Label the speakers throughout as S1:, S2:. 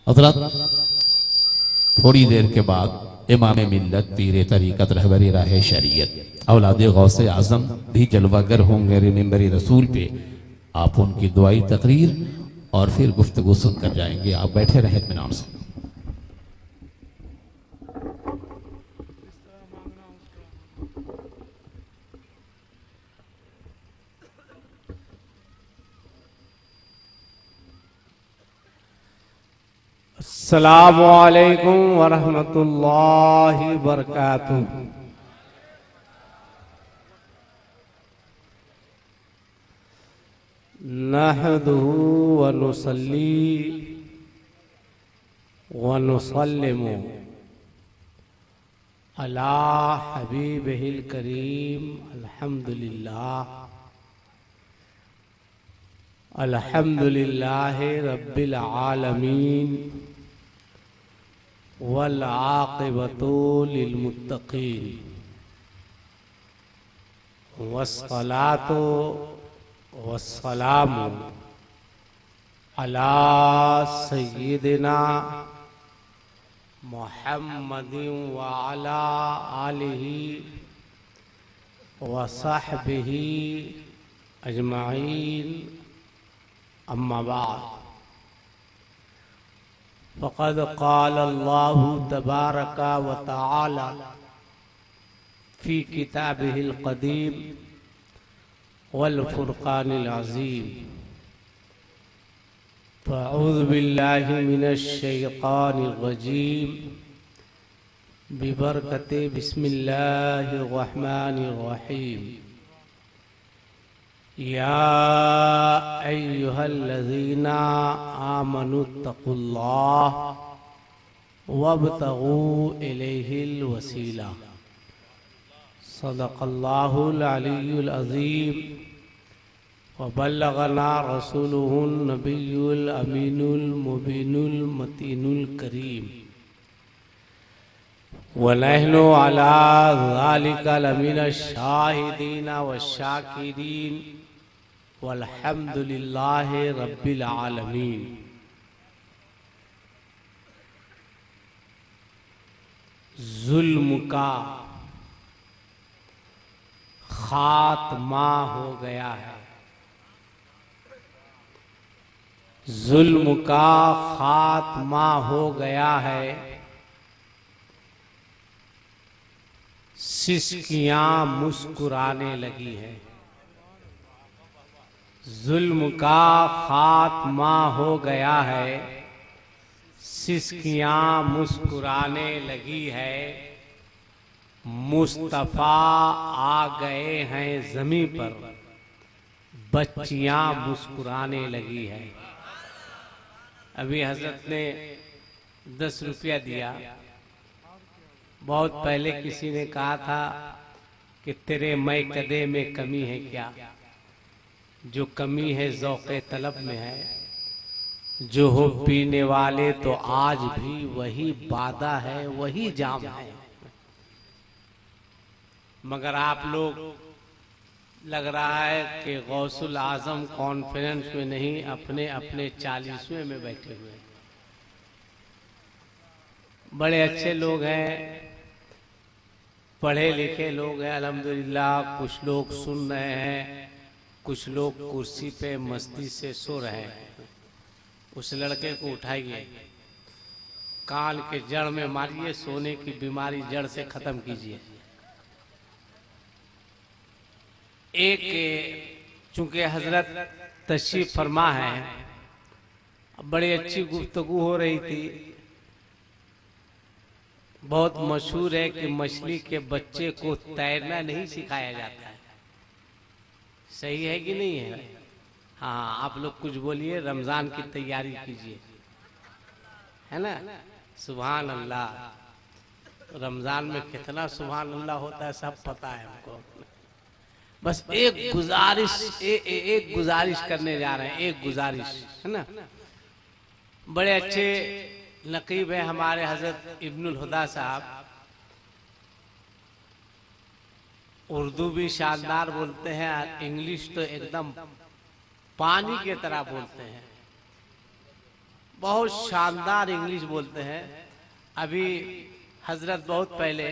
S1: हज़रत थोड़ी देर के बाद इमाम मिल्लत पीर तरीक़त रहबरी राह शरीयत औलाद गौसे आज़म भी जलवागर होंगे रिमेंबरी रसूल पे। आप उनकी दुआई तकरीर और फिर गुफ्तगू सुनकर जाएंगे। आप बैठे रहे इत्मीनान से।
S2: अस्सलामु अलैकुम वरहमतुल्लाहि वबरकातुहू। नहमदुहू व नुसल्ली व नुसल्लिमु अला हबीबिहिल करीम। अल्हम्दुलिल्लाह अल्हम्दुलिल्लाहि रब्बिल आलमीन वल आक़िबतु लिल मुत्तक़ीन वस्सलातु वस्सलामु अला सय्यिदिना मुहम्मदिन व अला आलिहि व सहबिहि अजमाइन। अम्मा बाद फ़क़द क़ाल अल्लाहु तबारक व तआला फ़ी किताबिहिल क़दीम वल फ़ुरक़ानिल अज़ीम। फ़अऊज़ु बिल्लाहि मिनश शैतानिर रजीम। बिबरकति बिस्मिल्लाहिर रहमानिर रहीम। या अय्युहल्लज़ीना आमनुत्तक़ुल्लाह वब्तगू इलैहिल वसीला। सदक़ल्लाहुल अलियुल अज़ीम व बल्लगना रसूलुहुन नबियुल अमीनुल मुबीनुल मतीनुल करीम व नहनु अला ज़ालिका लमिनश शाहिदीना व शाकिरीन वल्हम्दुलिल्लाहि रब्बिल आलमीन। जुल्म का खात्मा हो गया है। जुल्म का खात्मा हो गया है। सिसकियां मुस्कुराने लगी हैं। जुल्म का खात्मा हो गया है। सिसकियां मुस्कुराने लगी है। मुस्तफा आ गए हैं ज़मीं पर, बच्चियां मुस्कुराने लगी है। अभी हजरत ने 10 रुपया दिया। बहुत पहले किसी ने कहा था कि तेरे मैं कदे में कमी है क्या? जो कमी है ज़ौक़े तलब में है। जो हो पीने वाले तो आज भी वही बादा है, वही जाम है। मगर आप लोग लग रहा है कि गौसुल आज़म कॉन्फ्रेंस में नहीं, अपने अपने 40वें में बैठे हुए हैं। बड़े अच्छे लोग हैं, पढ़े लिखे लोग हैं अल्हम्दुलिल्लाह। कुछ लोग सुन रहे हैं, कुछ लोग कुर्सी पे मस्ती से सो रहे हैं। उस लड़के को उठाइए, कान के जड़ में मारिए, सोने की बीमारी जड़ से खत्म कीजिए। एक चूंकि हजरत तशरीफ फरमा है, बड़ी अच्छी गुफ्तगू हो रही थी। बहुत मशहूर है कि मछली के बच्चे को तैरना नहीं सिखाया जाता है। सही है कि नहीं है? हाँ, आप लोग कुछ बोलिए, रमजान की तैयारी कीजिए, है ना? सुभान अल्लाह। रमजान में कितना सुभान अल्लाह होता है सब पता है हमको। बस एक गुजारिश करने जा रहे हैं, एक गुजारिश, है ना? बड़े अच्छे नकीब है हमारे हजरत इब्नुल हुदा साहब। उर्दू भी शानदार बोलते हैं, इंग्लिश तो एकदम पानी की तरह बोलते हैं। बहुत शानदार इंग्लिश बोलते हैं। अभी हजरत बहुत पहले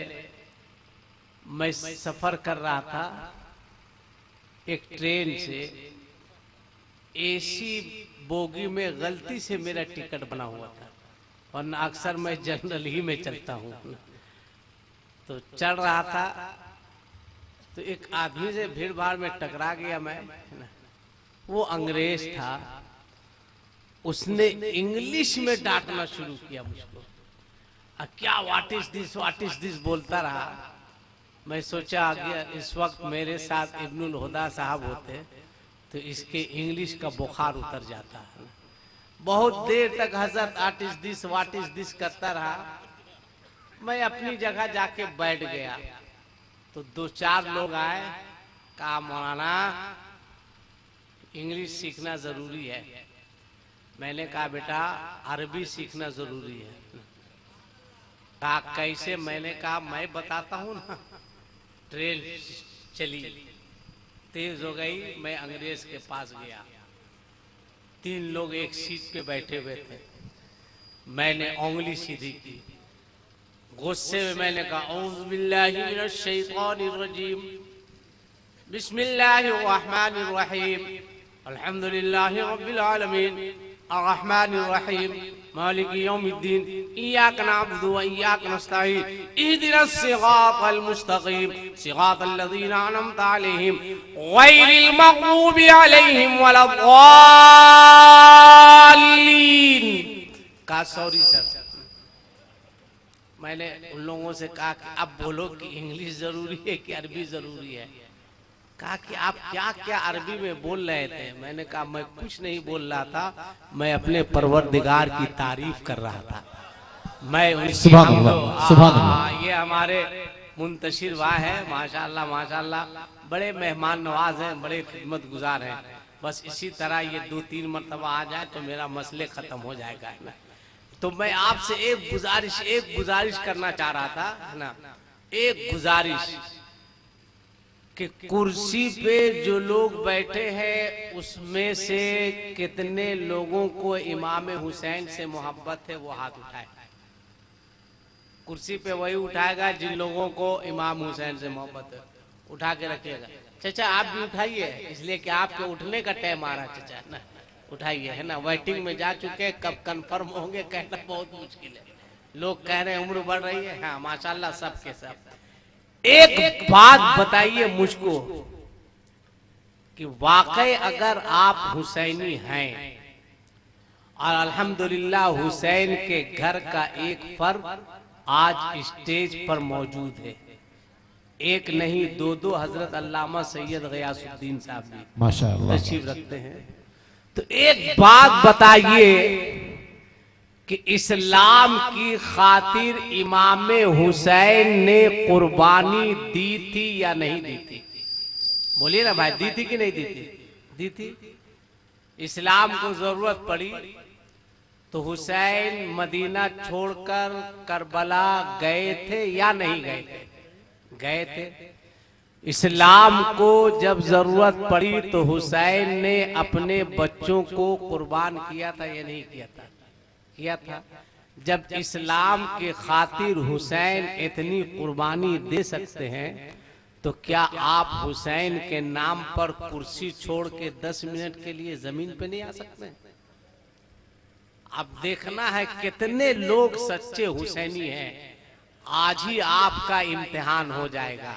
S2: मैं सफर कर रहा था एक ट्रेन से, एसी बोगी में गलती से मेरा टिकट बना हुआ था, और अक्सर मैं जनरल ही में चलता हूँ। तो चढ़ रहा था तो एक आदमी से भीड़ भाड़ में टकरा गया मैं, वो अंग्रेज था। उसने इंग्लिश में डांटना शुरू किया मुझको, क्या व्हाट इज दिस बोलता रहा। मैं सोचा आगे इस वक्त मेरे साथ इब्नुल हुदा साहब होते तो इसके इंग्लिश का बुखार उतर जाता है। बहुत देर तक हजरत व्हाट इज दिस करता रहा। मैं अपनी जगह जाके बैठ गया तो 2-4 लोग आए, कहा मौलाना इंग्लिश सीखना जरूरी है। मैंने कहा बेटा अरबी सीखना जरूरी है। कहा कैसे? मैंने कहा मैं बताता हूँ ना। ट्रेन चली, तेज हो गई, मैं अंग्रेज के पास गया। 3 लोग एक सीट पे बैठे हुए थे। मैंने उंगली सीधी की, गुस्से में मैंने कहा औज़ु बिल्लाहि मिनश शैतानिर रजीम, बिस्मिल्लाहिर रहमानिर रहीम, अल्हम्दुलिल्लाहि रब्बिल आलमीन, अर्रहमानिर रहीम, मालिकि यौमिद्दीन, इय्याका नअबुदु व इय्याका नस्तईन, इहदिनस सिरातल मुस्तकीम, सिरातल लज़ीना अनअमता अलैहिम, गैरिल मग़ज़ूबि अलैहिम वलद्दाल्लीन। का सॉरी सर, मैंने उन लोगों से कहा कि अब बोलो कि इंग्लिश जरूरी है कि अरबी जरूरी है। कहा कि आप क्या क्या अरबी में बोल रहे थे। मैंने कहा मैं कुछ नहीं बोल रहा था, मैं अपने परवरदिगार की तारीफ कर रहा था। मैं
S1: सुभान अल्लाह, सुभान अल्लाह।
S2: ये हमारे मुंतशिर वाह है, माशाल्लाह माशाल्लाह, बड़े मेहमान नवाज हैं, बड़े खिदमत गुजार हैं। बस इसी तरह ये 2-3 मरतबा आ जाए तो मेरा मसले खत्म हो जाएगा, है ना। तो मैं आपसे एक गुजारिश करना चाह रहा था, है ना, एक गुजारिश कि कुर्सी पे जो लोग बैठे हैं उसमें से कितने लोगों को इमाम हुसैन से मोहब्बत है, वो हाथ उठाए। कुर्सी पे वही उठाएगा जिन लोगों को इमाम हुसैन से मोहब्बत है, उठा के रखिएगा। चाचा आप भी उठाइए, इसलिए कि आपके उठने का टाइम आ रहा चाचा, ना उठाइए, है ना। वेटिंग में जा चुके, कब कंफर्म होंगे कहना बहुत मुश्किल है। लोग कह रहे हैं उम्र बढ़ रही है, हाँ माशाल्लाह सबके सब। एक बात बताइए मुझको कि वाकई अगर आप हुसैनी हैं और अल्हम्दुलिल्लाह हुसैन के घर का एक फर्द आज स्टेज पर मौजूद है, एक नहीं 2 हजरत अल्लामा सैयद गयासुद्दीन साहब भी
S1: माशाअल्लाह
S2: तशरीफ रखते हैं, तो एक बात बताइए कि इस्लाम की खातिर इमाम हुसैन ने कुर्बानी दी थी या नहीं दी थी? बोलिए ना भाई, दी थी कि नहीं दी थी? दी थी। इस्लाम को जरूरत पड़ी तो हुसैन मदीना छोड़कर करबला गए थे या नहीं गए थे? गए थे। इस्लाम को जब जरूरत पड़ी तो हुसैन ने अपने बच्चों को कुर्बान किया था या नहीं किया था? किया था। जब इस्लाम के खातिर हुसैन इतनी कुर्बानी दे सकते हैं तो क्या आप हुसैन के नाम पर कुर्सी छोड़ के 10 मिनट के लिए जमीन पे नहीं आ सकते? अब देखना है कितने लोग सच्चे हुसैनी हैं। आज ही आपका इम्तिहान हो जाएगा।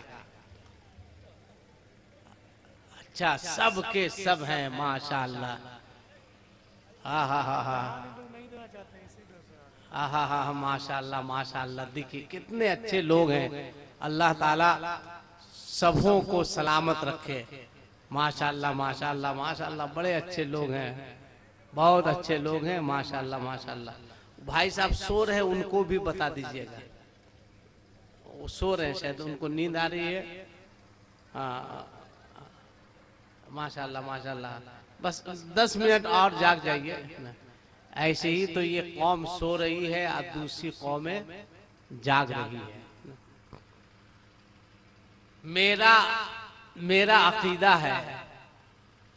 S2: अच्छा, सब के सब हैं माशाल्लाह। हा हा हा हा हा हा हा माशाल्लाह माशाल्लाह। देखिए कितने अच्छे लोग हैं। अल्लाह ताला सबों को सलामत रखे। माशाल्लाह माशाल्लाह माशाल्लाह, बड़े अच्छे लोग हैं, बहुत अच्छे लोग हैं माशाल्लाह माशाल्लाह। भाई साहब सो रहे हैं, उनको भी बता दीजिएगा। वो सो रहे हैं, शायद उनको नींद आ रही है। हाँ माशाल्लाह माशाल्लाह। बस 10 मिनट और जाग जाइए। ऐसे ही तो ये कौम सो रही है और दूसरी कौमें जाग रही है। मेरा अकीदा है,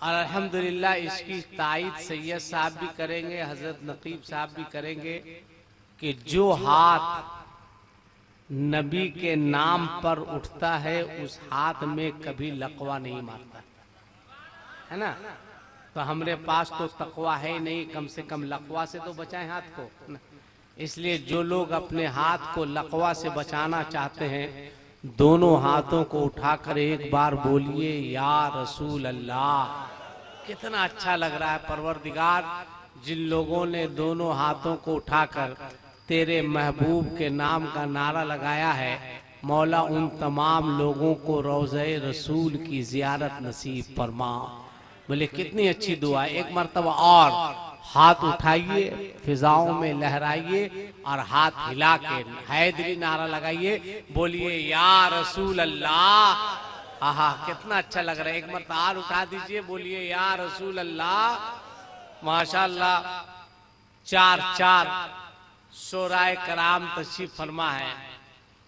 S2: और अल्हम्दुलिल्लाह इसकी तायीद सैयद साहब भी करेंगे, हजरत नकीब साहब भी करेंगे कि जो हाथ नबी के नाम पर उठता है उस हाथ में कभी लकवा नहीं मारता, है ना। तो हमारे पास तो तकवा है नहीं, कम से कम लकवा से तो बचाएं हाथ को, ना? इसलिए जो लोग अपने हाथ को लकवा से बचाना चाहते हैं, दोनों हाथों को उठाकर एक बार बोलिए या रसूल अल्लाह। कितना अच्छा लग रहा है परवरदिगार, जिन लोगों ने दोनों हाथों को उठाकर तेरे महबूब के नाम का नारा लगाया है, मौला उन तमाम लोगों को रोज़े रसूल की जियारत नसीब फरमा। बोले कितनी अच्छी दुआ। एक मर्तबा और हाथ उठाइए, फिजाओं में लहराइए और हाथ हिला के हैदरी नारा लगाइए, बोलिए या रसूल अल्लाह। आहा कितना अच्छा लग रहा है। एक मर्तबा और उठा दीजिए, बोलिए या रसूल अल्लाह। माशाअल्लाह चार शोराए कराम तशरीफ फरमा है।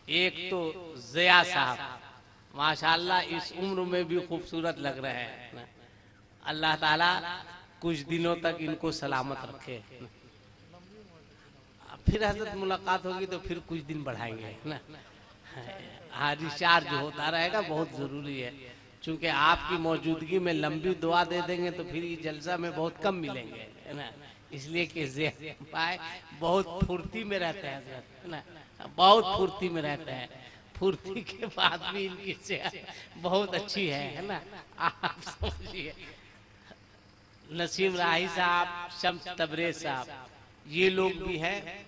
S2: एक तो ज़िया साहब, माशाअल्लाह इस उम्र में भी खूबसूरत लग रहे हैं। अल्लाह ताला कुछ दिनों तक इनको सलामत रखे। फिर हजरत मुलाकात होगी तो फिर कुछ दिन बढ़ाएंगे ना। हाँ, रिचार्ज होता रहेगा, बहुत जरूरी है। क्योंकि आपकी मौजूदगी में लंबी दुआ दे देंगे तो फिर ये जलसा में बहुत कम मिलेंगे, है ना। इसलिए कि पाए बहुत फुर्ती में रहते हैं हजरत, है ना, बहुत फुर्ती में रहते हैं। फुर्ती के बाद भी इनकी सेहत बहुत अच्छी है ना। आप समझिए नसीम राही साहब, शम्स तबरेज साहब, ये लोग भी हैं।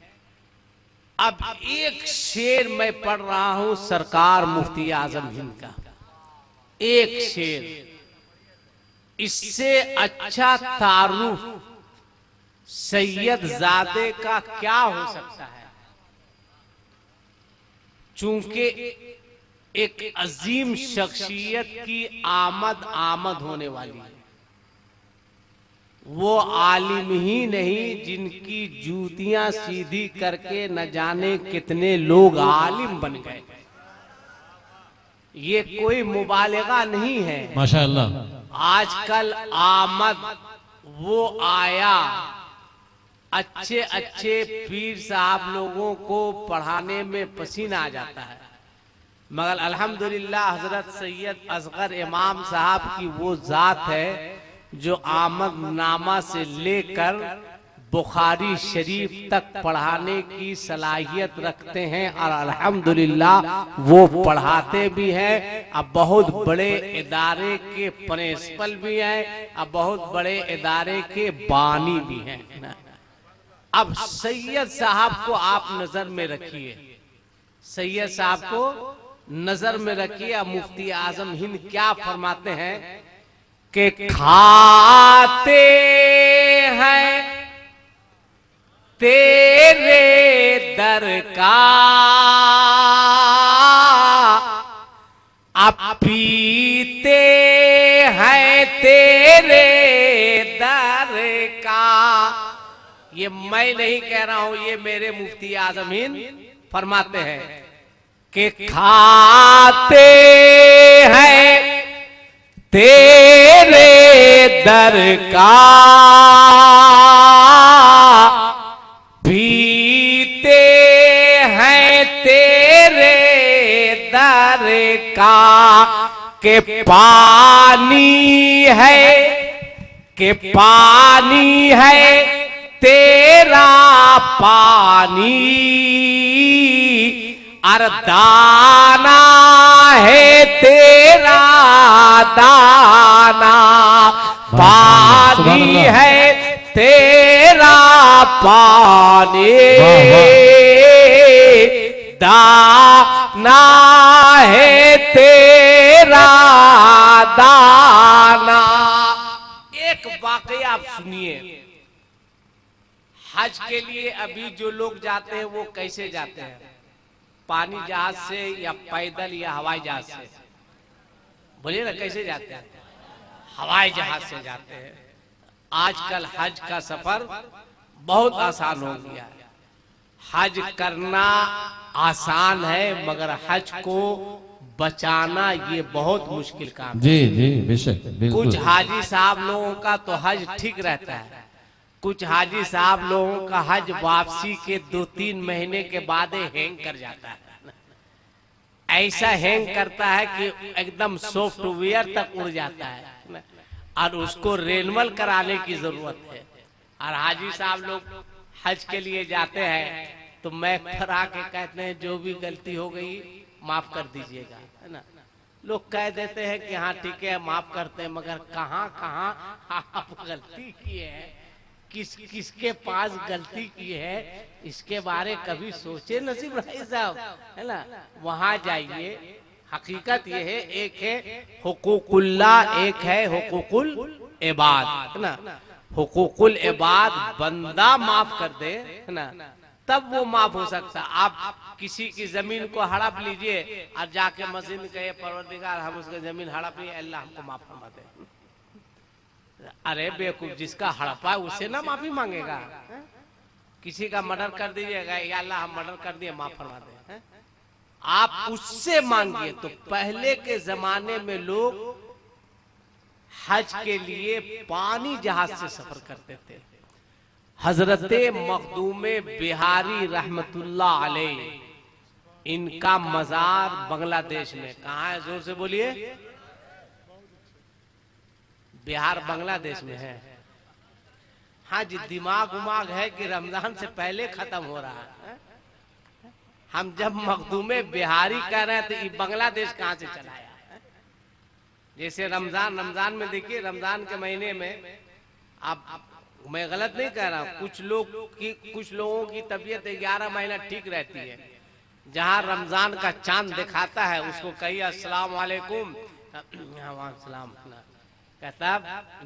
S2: अब एक शेर मैं पढ़ रहा हूं सरकार मुफ्ती आजम हिंद का, एक शेर। इससे अच्छा तारुफ सैयद जादे का क्या हो सकता है। चूंकि एक अजीम शख्सियत की आमद होने वाली है। वो आलिम ही नहीं जिनकी जूतियां सीधी करके न जाने कितने लोग आलिम बन गए। ये कोई मुबालिगा नहीं है।
S1: माशाअल्लाह।
S2: आजकल आमद वो आया, अच्छे अच्छे पीर साहब लोगों को पढ़ाने में पसीना आ जाता है, मगर अल्हम्दुलिल्लाह हजरत सैयद असगर इमाम साहब की वो जात है जो आमद नामा से लेकर बुखारी शरीफ तक पढ़ाने की सलाहियत रखते हैं और अल्हम्दुलिल्लाह वो पढ़ाते भी हैं। अब बहुत बड़े इदारे के प्रिंसिपल भी हैं, अब बहुत बड़े इदारे के बानी भी हैं। अब सैयद साहब को आप नजर में रखिए, सैयद साहब को नजर में रखिए। अब मुफ्ती आजम हिंद क्या फरमाते हैं कि खाते हैं तेरे दर का, अब पीते हैं तेरे दर का। ये मैं नहीं कह रहा हूं, ये मेरे मुफ्ती आजम हिंद फरमाते हैं कि खाते हैं तेरे दर का, पीते हैं तेरे दर का, के पानी है, के पानी है तेरा पानी, अर दाना है तेरा दाना, पानी है तेरा पानी, दाना है तेरा दाना। एक वाकया आप सुनिए, हज के लिए अभी जो लोग जाते हैं वो कैसे जाते हैं, पानी जहाज से या पैदल या हवाई जहाज से? बोलिए ना, कैसे जाते हैं? हवाई जहाज से जाते हैं। आजकल हज का सफर बहुत आसान हो गया है। हज करना आसान है, मगर हज को बचाना ये बहुत मुश्किल काम है।
S1: जी जी बेशक बिल्कुल।
S2: कुछ हाजी साहब लोगों का तो हज ठीक रहता है, कुछ हाजी साहब लोगों का हज वापसी के 2-3 महीने के बाद हैंग कर जाता है। ऐसा हैंग करता है कि एकदम सॉफ्टवेयर तक उड़ जाता है और उसको रेनवल कराने की जरूरत है। और हाजी साहब लोग हज के लिए जाते हैं तो मैं पर आके कहते हैं जो भी गलती हो गई माफ कर दीजिएगा, है ना। लोग कह देते हैं कि हाँ ठीक है माफ करते हैं, मगर कहाँ कहाँ आप गलती किए हैं, किसके पास गलती की है, इसके बारे कभी सोचे नसीब भाई साहब, है ना। वहां जाइए, हकीकत ये है, एक है हुकूकुल्लाह, एक है हुकूकुल इबाद, है ना। हुकूकुल इबाद बंदा माफ कर दे, है ना, तब वो माफ हो सकता। आप किसी की जमीन को हड़प लीजिए और जाके मस्जिद में कहे परवरदिगार हम उसकी जमीन हड़प लिए, अल्लाह हमको माफ फरमा दे। अरे बेवकूफ, जिसका हड़पा है उससे ना माफी मांगेगा। किसी का मर्डर कर दीजिएगा, या अल्लाह हम मर्डर कर दिए माफ फरमा दे, आप उससे मांगिए। तो पहले के जमाने में लोग हज के लिए पानी जहाज से सफर करते थे। हजरते मखदूमे बिहारी रहमतुल्लाह अलैह, इनका मजार बांग्लादेश में कहाँ है? जोर से बोलिए। बिहार बांग्लादेश में है। हाँ जी, दिमाग उमाग है कि रमजान से पहले खत्म हो रहा है। हम जब मखदूमे बिहारी कह रहे हैं तो ये बांग्लादेश कहाँ से चलाया? जैसे रमजान में देखिए, रमजान के महीने में आप, मैं गलत नहीं कह रहा हूँ, कुछ लोगों की तबीयत 11 महीना ठीक रहती है। जहाँ रमजान का चांद दिखाता है उसको कहिए अस्सलाम वालेकुम, सलाम, कहता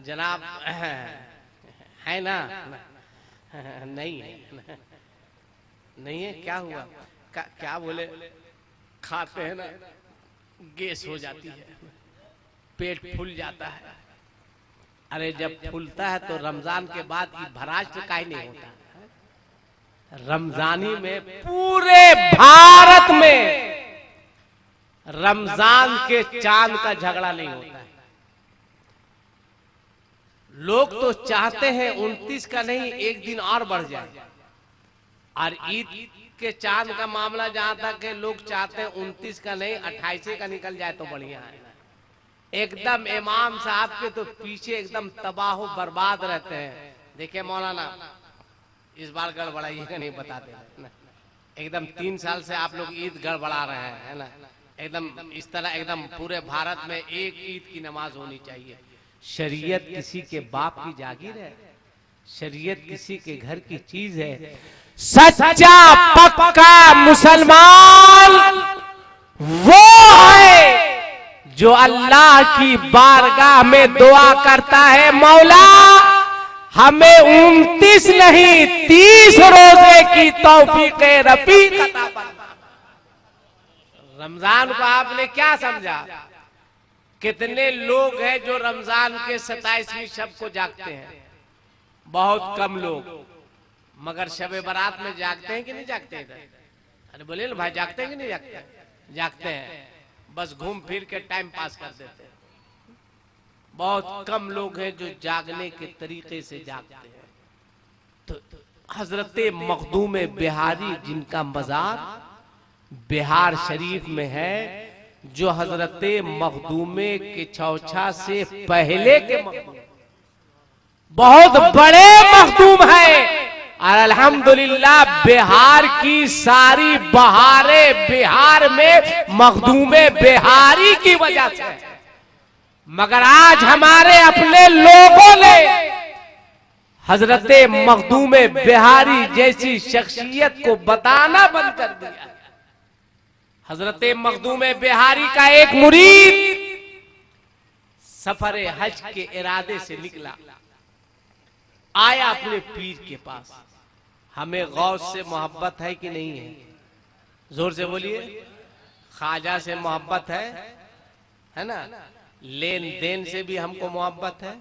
S2: जनाब है ना, नहीं है, नहीं है, क्या हुआ, क्या बोले, खाते हैं ना गैस हो जाती है, पेट फूल जाता है। अरे जब फूलता है तो रमजान के बाद भराज तो काहे नहीं होता? रमजानी में पूरे भारत में रमजान के चांद का झगड़ा नहीं होता है। लोग तो चाहते हैं 29 का नहीं, एक दिन और बढ़ जाए। और ईद के चांद का मामला जहां तक है, लोग चाहते हैं 29 का नहीं 28 का निकल जाए तो बढ़िया है। एकदम इमाम साहब के तो पीछे एकदम तबाह बर्बाद रहते हैं। देखिए मौलाना, इस बार गड़बड़ाइएगा नहीं, बताते ना। एकदम 3 साल से आप लोग ईद गड़बड़ा रहे हैं, है ना। एकदम इस तरह एकदम पूरे भारत में एक ईद की नमाज होनी चाहिए। शरीयत किसी के बाप की जागीर है, शरीयत किसी के घर की चीज है। सच्चा पक्का मुसलमान वो है जो अल्लाह की बारगाह में दुआ करता है, मौला हमें 29 नहीं 30 रोजे की तौफीक रफीक अता फरमा। रमजान को आपने क्या समझा? कितने लोग हैं जो रमजान के 27वीं शब को जागते हैं? बहुत कम लोग। मगर शबे बारात में जागते हैं कि नहीं जागते हैं? अरे बोले ना भाई, जागते हैं कि नहीं जागते? जागते हैं, बस घूम फिर के टाइम पास कर देते हैं। बहुत कम लोग हैं जो जागने के तरीके से जागते हैं। तो हजरते मखदूमे बिहारी, जिनका मजार बिहार शरीफ में है, जो हजरते मखदूमे के चौछा से पहले के मखदूम, बहुत बड़े मखदूम है। और अल्हम्दुलिल्लाह बिहार की सारी बहारें बिहार में मखदूमे बिहारी की वजह से। मगर आज हमारे अपने लोगों ने हजरते मखदूमे बिहारी जैसी शख्सियत को बताना बंद कर दिया। हजरते मखदूमे बिहारी का एक मुरीद सफर हज के इरादे से निकला, आया अपने पीर के पास। हमें गौस से मोहब्बत है कि नहीं है? जोर से बोलिए। ख्वाजा से मोहब्बत है ना। लेन देन से भी हमको मोहब्बत है,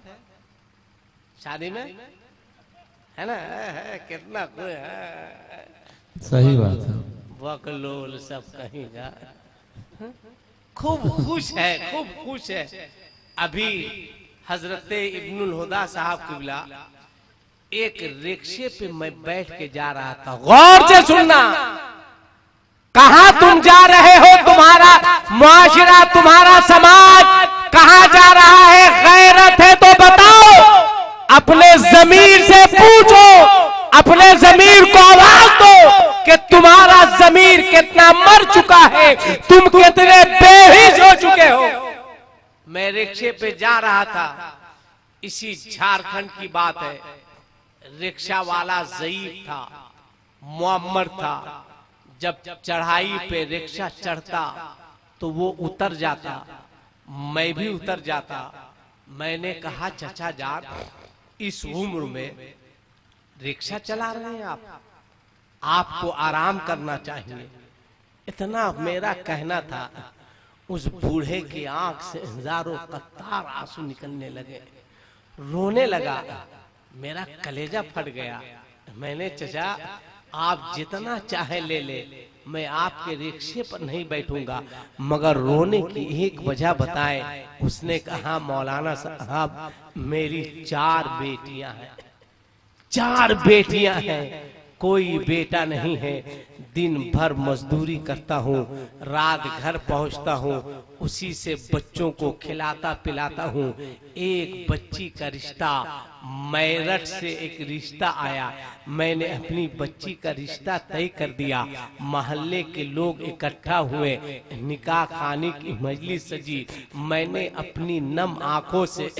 S2: शादी में, है ना। कितना कोई है,
S1: सही बात है।
S2: वकलोल सब कहेगा, खूब खुश है, खूब खुश है। अभी हजरत इब्नुल हुदा साहब किबला एक रिक्शे पे मैं बैठ के जा रहा था। गौर से सुनना, कहां तुम जा रहे हो, तुम्हारा मुआशरा, तुम्हारा समाज कहां जा रहा है? गैरत है तो बताओ, अपने जमीर से पूछो, अपने जमीर को आवाज दो कि तुम्हारा जमीर कितना मर चुका है, तुम कितने बेहिस हो चुके हो। मैं रिक्शे पे जा रहा था, इसी झारखंड की बात है। रिक्शा वाला ज़ईफ था, मुअम्मर था। जब चढ़ाई पे रिक्शा चढ़ता तो वो उतर जाता, मैं भी उतर जाता। मैंने कहा, चचा जान, इस उम्र में रिक्शा चला रहे हैं आप, आपको आराम करना चाहिए। इतना मेरा कहना था। उस बूढ़े की आंख से हजारों कतार आंसू निकलने लगे, रोने लगा। मेरा कलेजा फट गया। मैंने, चचा आप जितना चाहे ले ले, मैं आपके रिक्शे पर नहीं बैठूंगा, मगर रोने की एक वजह बताएं। उसने कहा, मौलाना साहब, मेरी 4 बेटियां हैं, 4 बेटियां हैं, कोई बेटा नहीं है। दिन भर मजदूरी करता हूँ, रात घर पहुँचता हूँ, उसी से बच्चों को खिलाता पिलाता हूँ। एक बच्ची का रिश्ता, मेरठ से एक रिश्ता आया, मैंने अपनी बच्ची का रिश्ता तय कर दिया। मोहल्ले के लोग इकट्ठा हुए, निकाह खाने की मजलिस सजी। मैंने अपनी नम आंखों से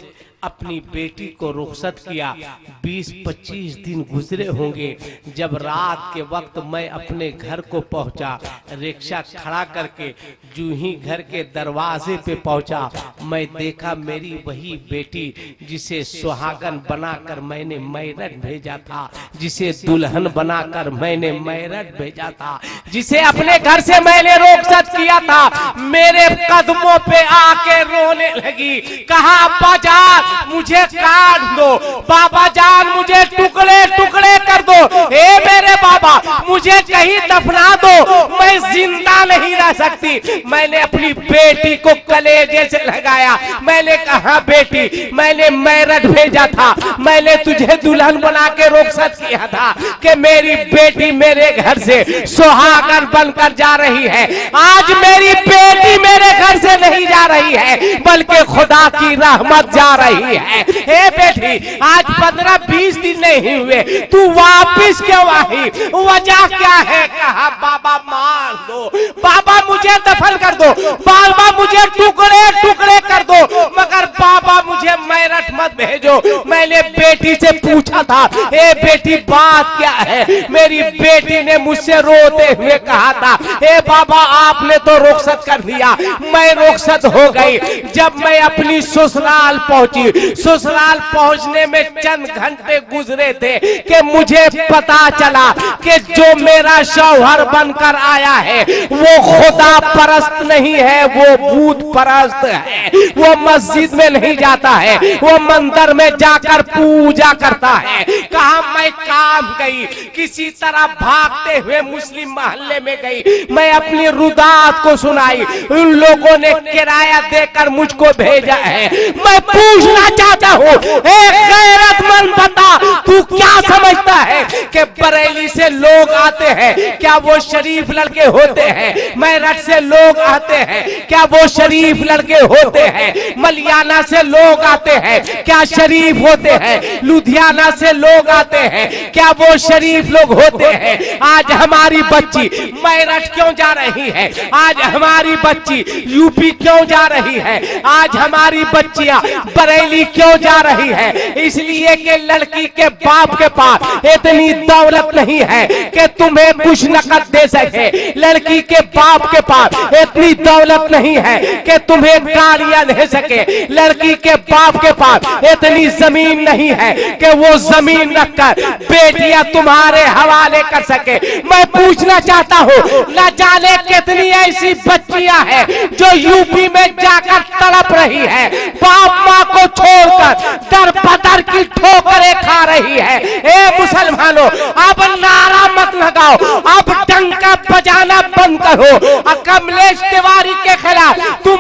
S2: अपनी बेटी को रुखसत किया। 20-25 दिन गुजरे होंगे। जब रात के वक्त मैं अपने घर को पहुंचा, रिक्शा खड़ा करके जूं ही घर के दरवाजे पे पहुंचा, मैं देखा मेरी वही बेटी जिसे सुहागन बनाकर मैंने मेरठ भेजा था, जिसे दुल्हन बनाकर मैंने मेरठ भेजा था, जिसे अपने घर से मैंने रुखसत किया था, मेरे कदमों पे आके रोने लगी। कहा, अब्बा जान मुझे काट दो, बाबा जान मुझे टुकड़े टुकड़े कर दो, ए मेरे बाबा मुझे कहीं दफना दो, मैं जिंदा नहीं रह सकती। मैंने अपनी बेटी को कलेजे से लगाया। मैंने कहा, बेटी मैंने मेरठ भेजा था, मैंने तुझे दुल्हन बना के रुखसत किया था कि मेरी बेटी मेरे घर से सुहागन बनकर जा रही है। आज मेरी बेटी मेरे घर से नहीं जा रही है, बल्कि खुदा की रहमत जा रही है। ए बेटी, आज 15-20 दिन नहीं हुए, तू वापिस क्यों आई? वजह क्या है? कहा, बाबा मार दो, बाबा मुझे दफन कर दो, बाबा मुझे टुकड़े टुकड़े कर दो, मगर बाबा मुझे मेरठ मत भेजो। मैंने बेटी से पूछा था, ए बेटी बात क्या है? मेरी बेटी ने मुझसे रोते हुए कहा था, ए बाबा आपने तो रुखसत कर दिया, मैं रुखसत हो गई। जब मैं अपनी ससुराल पहुंची, ससुराल पहुंचने में चंद घंटे गुजरे थे कि मुझे पता चला कि जो मेरा शौहर बनकर आया है वो खुदा परस्त नहीं है, वो भूत परस्त है। वो मस्जिद में नहीं जाता है, वो मंदिर में जाकर पूजा करता है। कहा, मैं काम गई, किसी तरह भागते हुए मुस्लिम मोहल्ले में गई, मैं अपनी रुदात को सुनाई। उन लोगों ने किराया देकर मुझको भेजा है। मैं पूछना चाहता हूँ, एक गैरतमंद बता, तू क्या समझता है कि बरेली से लोग आते हैं, क्या वो शरीफ लड़के होते हैं? मेरठ से लोग आते हैं, क्या वो शरीफ लड़के होते हैं? मलियाना से लोग आते हैं, क्या शरीफ होते हैं? लुधियाना से लोग आते हैं, क्या वो शरीफ लोग होते हैं? आज हमारी बच्ची मेरठ क्यों जा रही है? आज हमारी बच्ची यूपी क्यों जा रही है? आज हमारी बच्चियां बरेली क्यों जा रही है? इसलिए कि लड़की के बाप के पास इतनी दौलत नहीं है कि तुम्हें कुछ नकद दे सके। लड़की के बाप के पास इतनी दौलत नहीं है कि तुम्हें गाड़ियां दे सके। लड़की के बाप के पास इतनी जमीन नहीं है कि वो जमीन रखकर बेटियां तुम्हारे हवाले कर सके। मैं पूछना चाहता हूँ, न जाने कितनी ऐसी बच्चियां हैं जो यूपी में जाकर तड़प रही है, बाप माँ को छोड़कर दर बदर की ठोकरें खा रही है। ए मुसलमानों, अब नारा मत लगाओ, अब डंका बजाना बंद करो। कमलेश तिवारी के खिलाफ तुम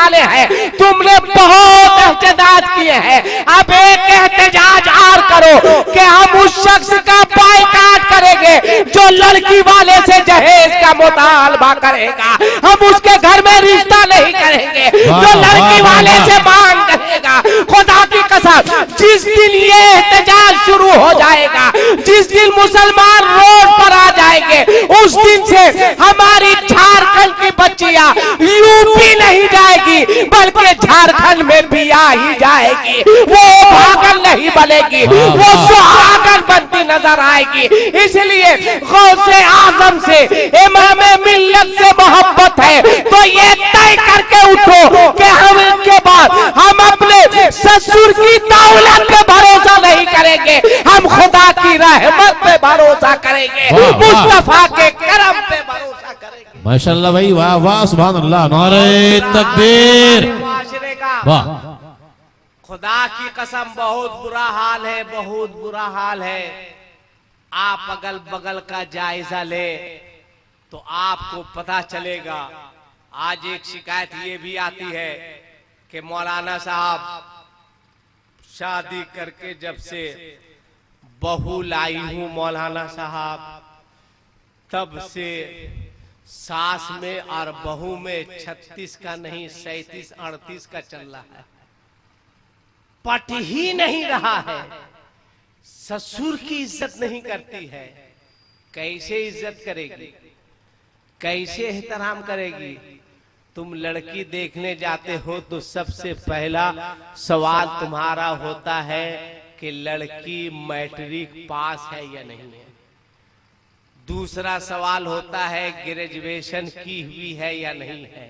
S2: वाले हैं, तुमने बहुत एहतजाज किए हैं। अब एक एहतजाज और करो कि हम उस शख्स का बायकाट करेंगे जो लड़की वाले से जहेज का मुतालबा करेगा। हम उसके घर में रिश्ता नहीं करेंगे जो लड़की वाले से मांग करेगा। खुदा की कसम, जिस दिन ये एहतजाज शुरू हो जाएगा, जिस दिन मुसलमान रोड पर आ जाएंगे, उस दिन से हमारी झारखंड की बच्चियां यूपी नहीं जाएगी बल्कि झारखंड में भी आ ही जाएगी। वो पागल नहीं बनेगी, वो सुहागन बनती नजर आएगी। इसलिए गौसे आजम से, इमाम मिल्लत से मोहब्बत है तो ये तय करके उठो कि हम इनके बाद हम अपने ससुर की दौलत पे भरोसा नहीं करेंगे, हम खुदा की रहमत पे भरोसा करेंगे, मुस्तफा के करम पे भरोसा करेंगे।
S1: माशाल्लाह भाई, वाह वाह, सुभान अल्लाह, नारे तकबीर,
S2: माशरे का
S1: वाह।
S2: खुदा की कसम बहुत बुरा हाल है, बहुत बुरा हाल है। आप अगल बगल का जायजा ले तो आपको पता चलेगा। आज एक शिकायत ये भी आती है कि मौलाना साहब शादी करके जब से बहू लाई हूं मौलाना साहब, तब से सास में और बहू में 36 का नहीं 37 38 का चल रहा है। पट ही नहीं रहा है। ससुर की इज्जत नहीं करती है, कैसे इज्जत करेगी, कैसे एहतराम करेगी। तुम लड़की देखने जाते हो तो सबसे पहला सवाल तुम्हारा होता है कि लड़की मैट्रिक पास है या नहीं है। दूसरा सवाल होता है ग्रेजुएशन की हुई है या नहीं है।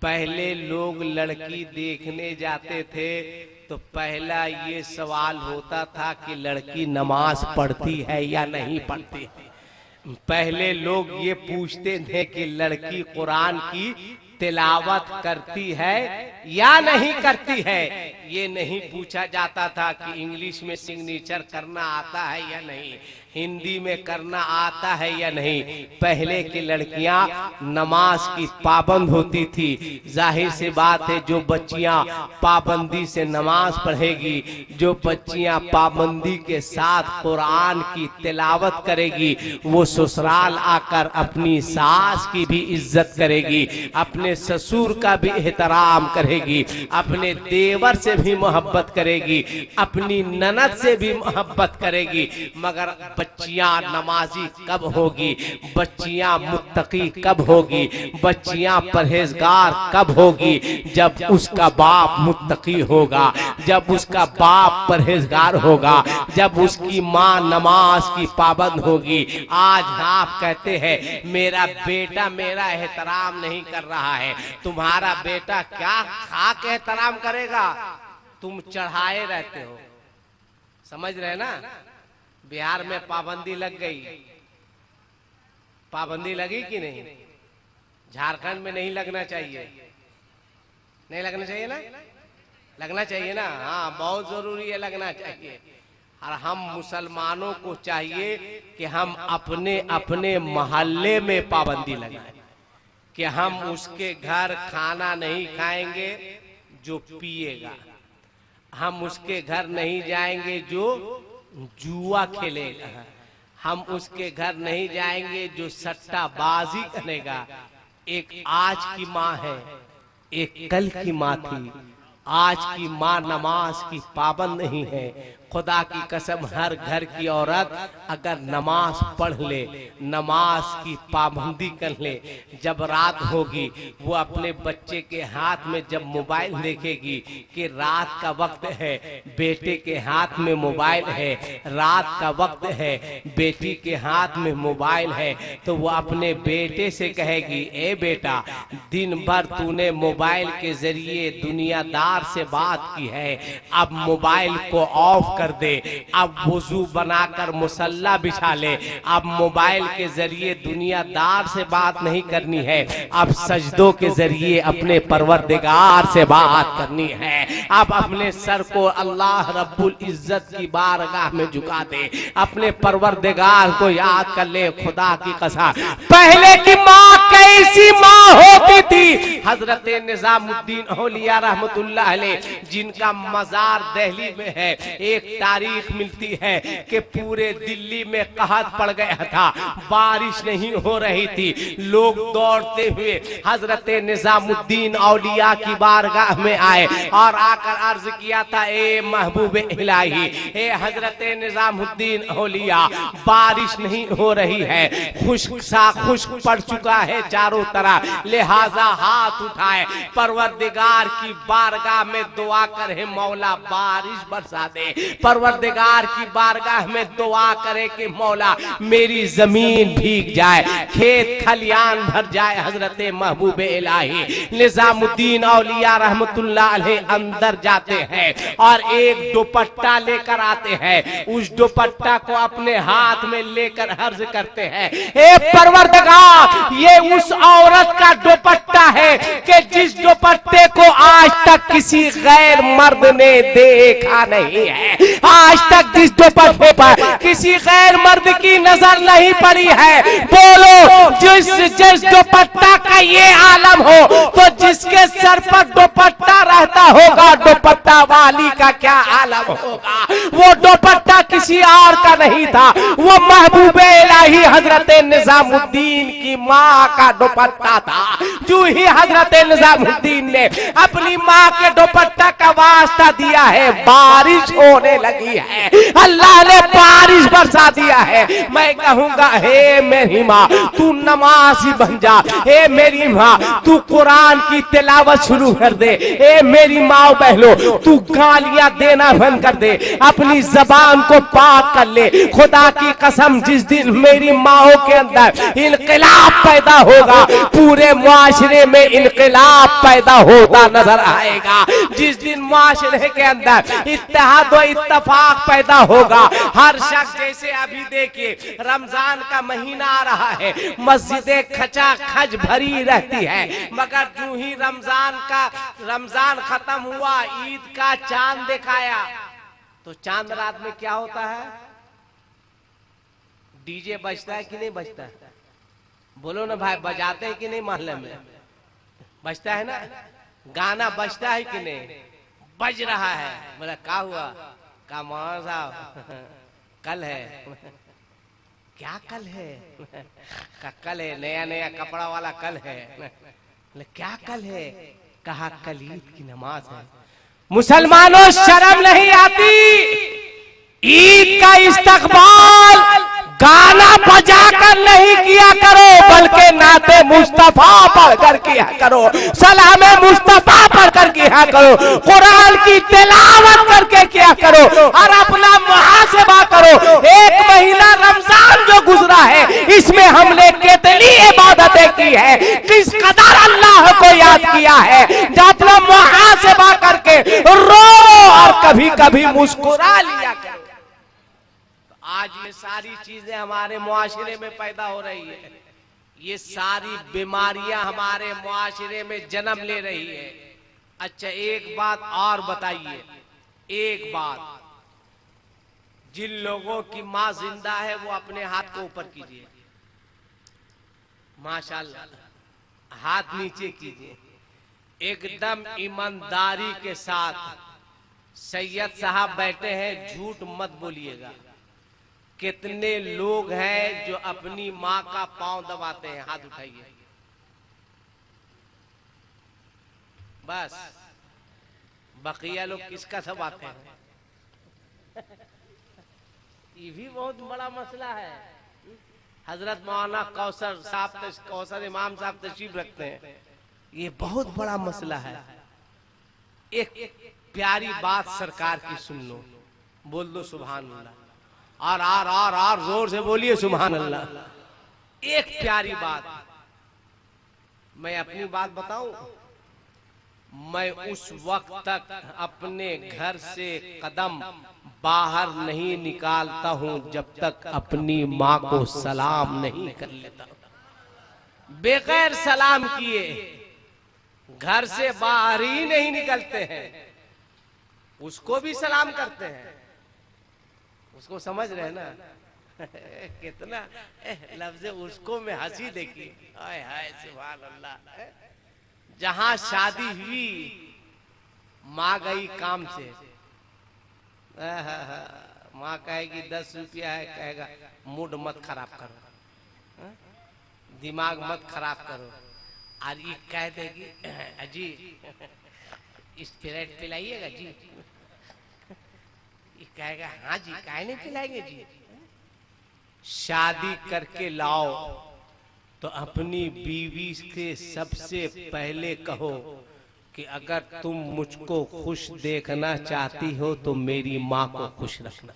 S2: पहले लोग लड़की देखने जाते थे तो पहला ये सवाल होता था कि लड़की नमाज पढ़ती है या नहीं पढ़ती है। पहले लोग ये पूछते थे कि लड़की कुरान की तिलावत करती है या नहीं करती है। ये नहीं पूछा जाता था कि इंग्लिश में सिग्नेचर करना आता है या नहीं, हिंदी में करना आता है या नहीं। पहले की लड़कियां नमाज की पाबंद होती थी। जाहिर सी बात है, जो बच्चियां पाबंदी से नमाज पढ़ेगी, जो बच्चियां पाबंदी के साथ कुरान की तिलावत करेगी, वो ससुराल आकर अपनी सास की भी इज्जत करेगी, अपने ससुर का भी एहतराम करेगी, अपने देवर से भी मोहब्बत करेगी, अपनी ननद से भी मोहब्बत करेगी। मगर बच्चियां नमाजी कब होगी, बच्चियां मुत्तकी कब होगी, बच्चियां परहेजगार कब होगी? जब उसका बाप मुत्तकी होगा, जब उसका बाप परहेजगार होगा, जब उसकी माँ नमाज की पाबंद होगी। आज आप कहते हैं मेरा बेटा मेरा एहतराम नहीं कर रहा है। तुम्हारा बेटा क्या खा के एहतराम करेगा? तुम चढ़ाए रहते हो। समझ रहे ना? बिहार में पाबंदी लग गई, पाबंदी लगी कि नहीं? झारखंड में नहीं लगना चाहिए, नहीं लगना चाहिए ना? लगना चाहिए ना? हाँ, बहुत जरूरी है, लगना चाहिए। और हम मुसलमानों को चाहिए कि हम अपने अपने मोहल्ले में पाबंदी लगाएं कि हम उसके घर खाना नहीं खाएंगे जो पिएगा, हम उसके घर नहीं जाएंगे जो जुआ खेलेगा, हम उसके घर नहीं जाएंगे जो सट्टाबाजी करेगा। एक आज की माँ है, एक कल की माँ थी। आज की माँ नमाज की पाबंद नहीं है। खुदा की कसम, हर घर की औरत अगर नमाज पढ़ ले, नमाज की पाबंदी कर ले, जब रात होगी वो अपने बच्चे के हाथ में जब मोबाइल देखेगी कि रात का वक्त है, बेटे के हाथ में मोबाइल है, रात का वक्त है, बेटी के हाथ में मोबाइल है, तो वो अपने बेटे से कहेगी, ए बेटा, दिन भर तूने मोबाइल के जरिए दुनियादार से बात की है, अब मोबाइल को ऑफ कर दे, अब वुजू बनाकर मुसल्ला बिछा ले, अब मोबाइल के जरिए दुनियादार से बात नहीं करनी है, अब सजदों के जरिए अपने परवरदिगार से बात करनी है। अब अपने सर को अल्लाह रब्बुल इज्जत की बारगाह में झुका दे, अपने परवरदिगार को याद कर ले। खुदा की कसम, पहले की माँ कैसी माँ होती थी हजरत निजामुद्दीन औलिया रहमतुल्लाह अलैह, जिनका मजार दिल्ली में है। एक तारीख मिलती है कि पूरे दिल्ली में कहत पड़ गया था, बारिश नहीं हो रही थी। लोग दौड़ते हुए हजरत निजामुद्दीन औलिया की बारगाह में आए और आकर अर्ज किया था, ए महबूब इलाही, ए हजरत निजामुद्दीन औलिया, बारिश नहीं हो रही है, खुश्क सा खुश्क पड़ चुका है चारों तरफ, लिहाजा हाथ उठाए परवरदिगार की बारगाह में दुआ करे मौला बारिश बरसा दे। परवरदिगार की बारगाह में दुआ करे कि मौला मेरी जमीन भीग जाए, खेत खलियान भर जाए। हजरत महबूब इलाही निजामुद्दीन औलिया रहमतुल्लाह अलैह अंदर जाते हैं और एक दुपट्टा लेकर आते हैं। उस दुपट्टा को अपने हाथ में लेकर अर्ज करते हैं, ए परवरदिगार, ये उस औरत का दुपट्टा है कि जिस दुपट्टे को आज तक किसी गैर मर्द ने देखा नहीं है। आज तक जिस दुपट्टे पर किसी गैर मर्द की नजर नहीं पड़ी है। बोलो, जिस दुपट्टा का ये आलम हो तो जिसके सर पर दुपट्टा रहता होगा, दुपट्टा वाली का क्या आलम होगा। वो दुपट्टा किसी और का नहीं था, वो महबूब इलाही हजरत निजामुद्दीन की माँ का दुपट्टा था। जो ही हजरत निजामुद्दीन ने अपनी माँ के दुपट्टा का वास्ता दिया है, बारिश होने लगी है, अल्लाह ने बारिश बरसा दिया है। मैं कहूंगा, हे मेरी माँ, तू नमाजी बन जा। हे मेरी माँ, तू कुरान की तिलावत शुरू कर दे। हे मेरी माँ बहनों, तू गालियां देना बंद कर दे, अपनी जबान को पाक कर ले। खुदा की कसम, जिस दिन मेरी माओ के अंदर इनकलाब पैदा होगा, पूरे मुआशरे में इनकलाब पैदा होता नजर आएगा। जिस दिन मुआशरे के अंदर इत्तेहाद व इत्तफाक पैदा होगा, हर शख्स, जैसे अभी देखिए रमजान का महीना आ रहा है, मस्जिदें खचा खच भरी रहती है, मगर जो ही रमजान खत्म हुआ, ईद का चांद दिखाया, तो चांद रात में क्या होता है? डीजे बजता है कि नहीं बजता है? बोलो ना भाई, बजाते हैं कि नहीं? मोहल्ले में बजता है ना, गाना बजता है कि नहीं? बज रहा है। बोला क्या हुआ? का मौलाना साहब कल है। क्या कल है? का कल है, नया नया कपड़ा वाला कल है। क्या कल है? कहा कल ईद की नमाज है। मुसलमानों, शर्म नहीं आती? ईद का इस्तकबाल गाना बजाकर नहीं किया करो, बल्कि नाते मुस्तफा पढ़कर किया करो, सलामे मुस्तफा पढ़कर किया करो, कुरान की तिलावत करके किया करो और अपना मुहासिबा करो। एक महीना रमजान जो गुजरा है, इसमें हमने कितनी इबादतें की है, किस कदर अल्लाह को याद किया है। जब अपना मुहासिबा करके रो और कभी कभी मुस्कुरा लिया करो। आज ये सारी चीजें हमारे मुआशरे में पैदा हो रही है, ये सारी बीमारियां हमारे मुआशरे में जन्म ले रही है। अच्छा, एक बात और बताइए, एक बात, जिन लोगों की माँ जिंदा है वो अपने हाथ को ऊपर कीजिए, माशाल्लाह, हाथ नीचे कीजिए, एकदम ईमानदारी के साथ। सैयद साहब बैठे हैं, झूठ मत बोलिएगा। कितने लोग हैं जो अपनी माँ का पांव दबाते हैं? हाथ उठाइए। बस, बकिया लोग किसका दबाते हैं? ये भी बहुत बड़ा मसला है। हजरत मौलाना कौसर इमाम साहब तशरीफ रखते हैं, ये बहुत बड़ा मसला है। एक प्यारी बात सरकार की सुन लो, बोल दो सुभान अल्लाह, और जोर से बोलिए सुभान अल्लाह। एक प्यारी बात, मैं अपनी बात बताऊं, मैं उस वक्त तक अपने घर से कदम बाहर नहीं निकालता हूं जब तक अपनी माँ को सलाम नहीं कर लेता। बगैर सलाम किए घर से बाहर ही नहीं निकलते हैं। उसको भी सलाम करते हैं, उसको समझ रहे ना? कितना लफ्ज़ उसको में हंसी देखी, हाय हाय सुभान अल्लाह। जहां शादी हुई माँ गई काम से, माँ कहेगी 10 रुपया है, कहेगा मूड मत खराब करो, दिमाग मत खराब करो। और ये कह देगी अजी इस प्लेट पिलाइएगा जी, ये कहेगा हाँ जी, काहे नहीं पिलाएंगे जी। शादी करके लाओ तो अपनी बीवी से सबसे पहले कहो कि अगर तुम मुझको खुश देखना चाहती हो तो मेरी माँ को खुश रखना,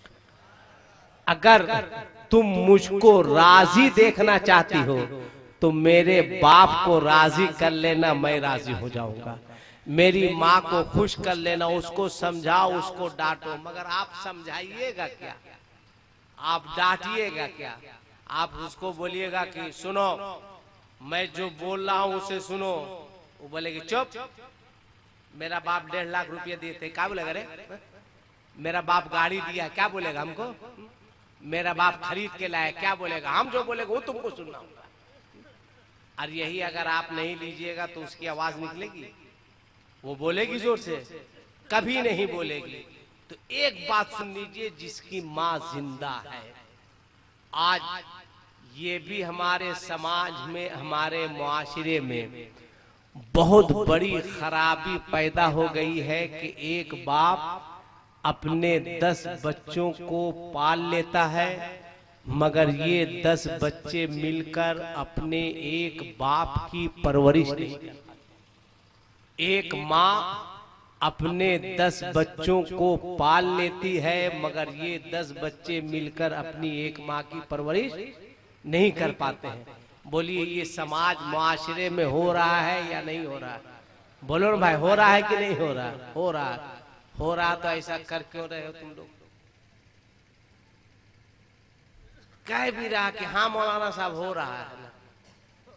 S2: अगर तुम मुझको राजी देखना चाहती हो तो मेरे बाप को राजी कर लेना, मैं राजी हो जाऊंगा। मेरी माँ को खुश कर लेना, उसको समझाओ, उसको डांटो, मगर आप समझाइएगा क्या, आप डांटिएगा क्या? आप उसको बोलिएगा कि सुनो, मैं जो बोल रहा हूं उसे सुनो, वो बोलेगी चुप, मेरा बाप 1.5 लाख रुपया दिए थे, क्या बोलेगा रे? मेरा बाप गाड़ी दिया है, क्या बोलेगा हमको? मेरा बाप खरीद के लाया, क्या बोलेगा? हम जो बोलेगा वो तुमको सुनना होगा। और यही अगर आप नहीं लीजिएगा तो उसकी आवाज निकलेगी, वो बोलेगी जोर से? कभी नहीं बोलेगी। तो एक बात सुन लीजिए, जिसकी माँ जिंदा है, आज ये भी हमारे समाज में, हमारे मुआशरे में बहुत बड़ी खराबी पैदा हो गई है कि एक बाप अपने 10 बच्चों को पाल लेता है, मगर ये 10 बच्चे मिलकर अपने एक बाप की परवरिश नहीं करते। एक माँ अपने 10 बच्चों को पाल लेती है, मगर ये 10 बच्चे मिलकर अपनी एक माँ की परवरिश नहीं कर पाते हैं। बोलिए ये समाज मुआशरे में हो रहा है या नहीं हो रहा है? बोलो ना भाई, हो रहा है कि नहीं हो रहा? हो रहा है। हो रहा तो ऐसा कर क्यों रहे हो तुम लोग? कह भी रहा कि हाँ मौलाना साहब हो रहा है,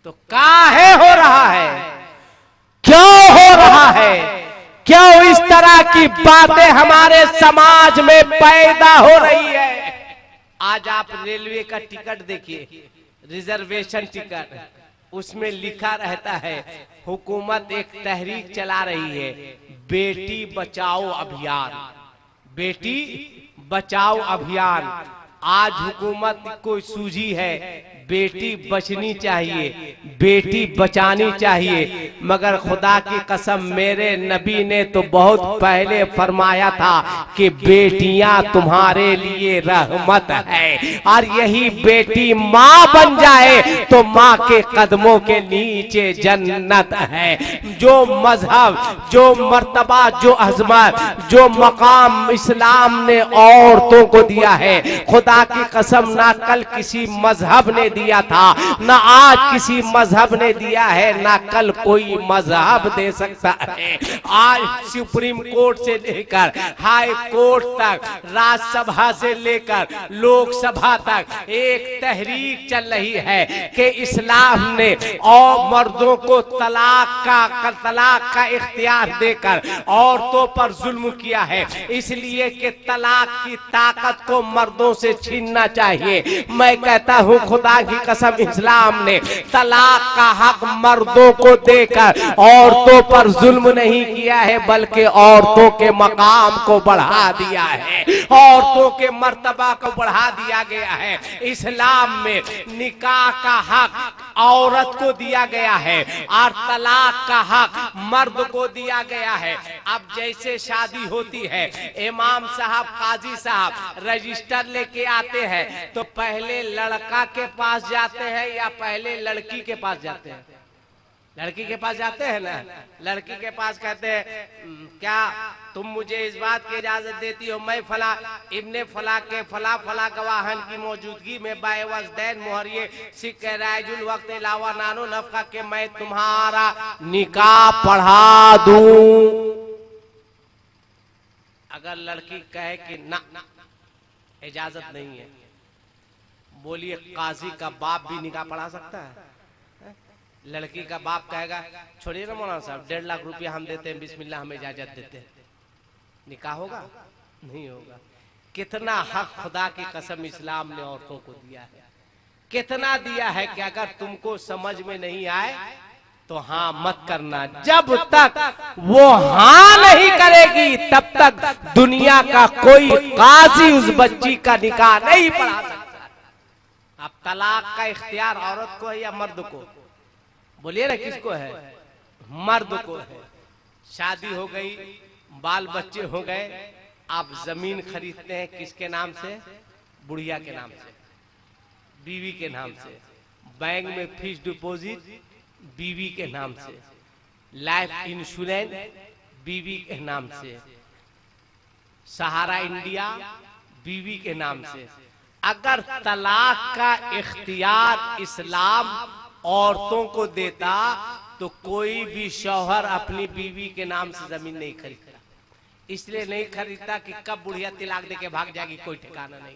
S2: तो काहे हो रहा है? क्यों हो रहा है? क्यों इस तरह की बातें हमारे समाज में पैदा हो रही है? आज आप रेलवे का टिकट देखिए, रिजर्वेशन टिकट, उसमें लिखा रहता है हुकूमत एक तहरीक चला रही है, बेटी बचाओ अभियान, बेटी बचाओ अभियान। आज हुकूमत को सूझी है बेटी बचनी चाहिए, बेटी बचानी चाहिए, मगर खुदा की कसम मेरे नबी ने तो बहुत पहले फरमाया था कि बेटियां तुम्हारे लिए रहमत है, और यही बेटी माँ बन जाए तो माँ के कदमों के नीचे जन्नत है। जो मजहब, जो मर्तबा, जो अजमत, जो मकाम इस्लाम ने औरतों को दिया है, खुदा की कसम ना कल किसी मजहब ने दिया था, ना आज किसी मजहब ने दिया है, ना कल कोई मजहब दे सकता है। आज सुप्रीम कोर्ट से लेकर हाई कोर्ट तक, राज्यसभा से लेकर लोकसभा तक एक तहरीक चल रही है कि इस्लाम ने और मर्दों को तलाक का इख्तियार देकर औरतों पर जुल्म किया है, इसलिए कि तलाक की ताकत को मर्दों से छीनना चाहिए। मैं कहता हूँ खुदा की कसम इस्लाम ने तलाक का हक मर्दों को देकर औरतों पर जुल्म नहीं किया है, बल्कि औरतों के मकाम को बढ़ा दिया है, औरतों के मर्तबा को बढ़ा दिया गया है। इस्लाम में निकाह का हक औरत को दिया गया है और तलाक का हक मर्द को दिया गया है। अब जैसे शादी होती है, इमाम साहब, काजी साहब रजिस्टर लेके आते हैं तो पहले लड़का के पास जाते हैं या पहले लड़की के पास जाते हैं? लड़की के पास जाते हैं ना। लड़की के पास कहते हैं क्या तुम मुझे इस बात की इजाजत देती हो मैं फला इब्ने फला के फला फला गवाहन की मौजूदगी में बावजदैन मोहरिए सिख राजुल वक्त अलावा नानो नफका के मैं तुम्हारा निकाह पढ़ा दूं? अगर लड़की कहे कि ना इजाजत नहीं है, बोलिए काजी का बाप भी निकाह पढ़ा सकता है? लड़की का बाप कहेगा छोड़िए ना मौलाना साहब, 1.5 लाख रुपया हम देते हैं, बिस्मिल्लाह हमें इजाजत देते हैं, निकाह होगा? नहीं होगा। कितना हक खुदा की कसम इस्लाम ने औरतों को दिया है, कितना दिया है कि अगर तुमको समझ में नहीं आए तो हाँ मत करना। जब तक वो हाँ नहीं करेगी तब तक दुनिया का कोई काजी उस बच्ची का निकाह नहीं पढ़ा सकता। अब तलाक का इख्तियार औरत को है या मर्द को? बोलिए ना, किसको है? मर्द को है। शादी हो गई, बाल बच्चे हो गए, आप जमीन खरीदते हैं किसके नाम से? बुढ़िया के नाम से, बीवी के नाम से। बैंक में फिक्स डिपॉजिट बीवी के नाम से, लाइफ इंश्योरेंस बीवी के नाम से, सहारा इंडिया बीवी के नाम से। अगर तलाक का इख्तियार इस्लाम औरतों को देता तो कोई भी शौहर अपनी बीवी के नाम से जमीन नहीं खरीदता। इसलिए नहीं खरीदता कि कब बुढ़िया तलाक देके भाग जाएगी, कोई ठिकाना नहीं।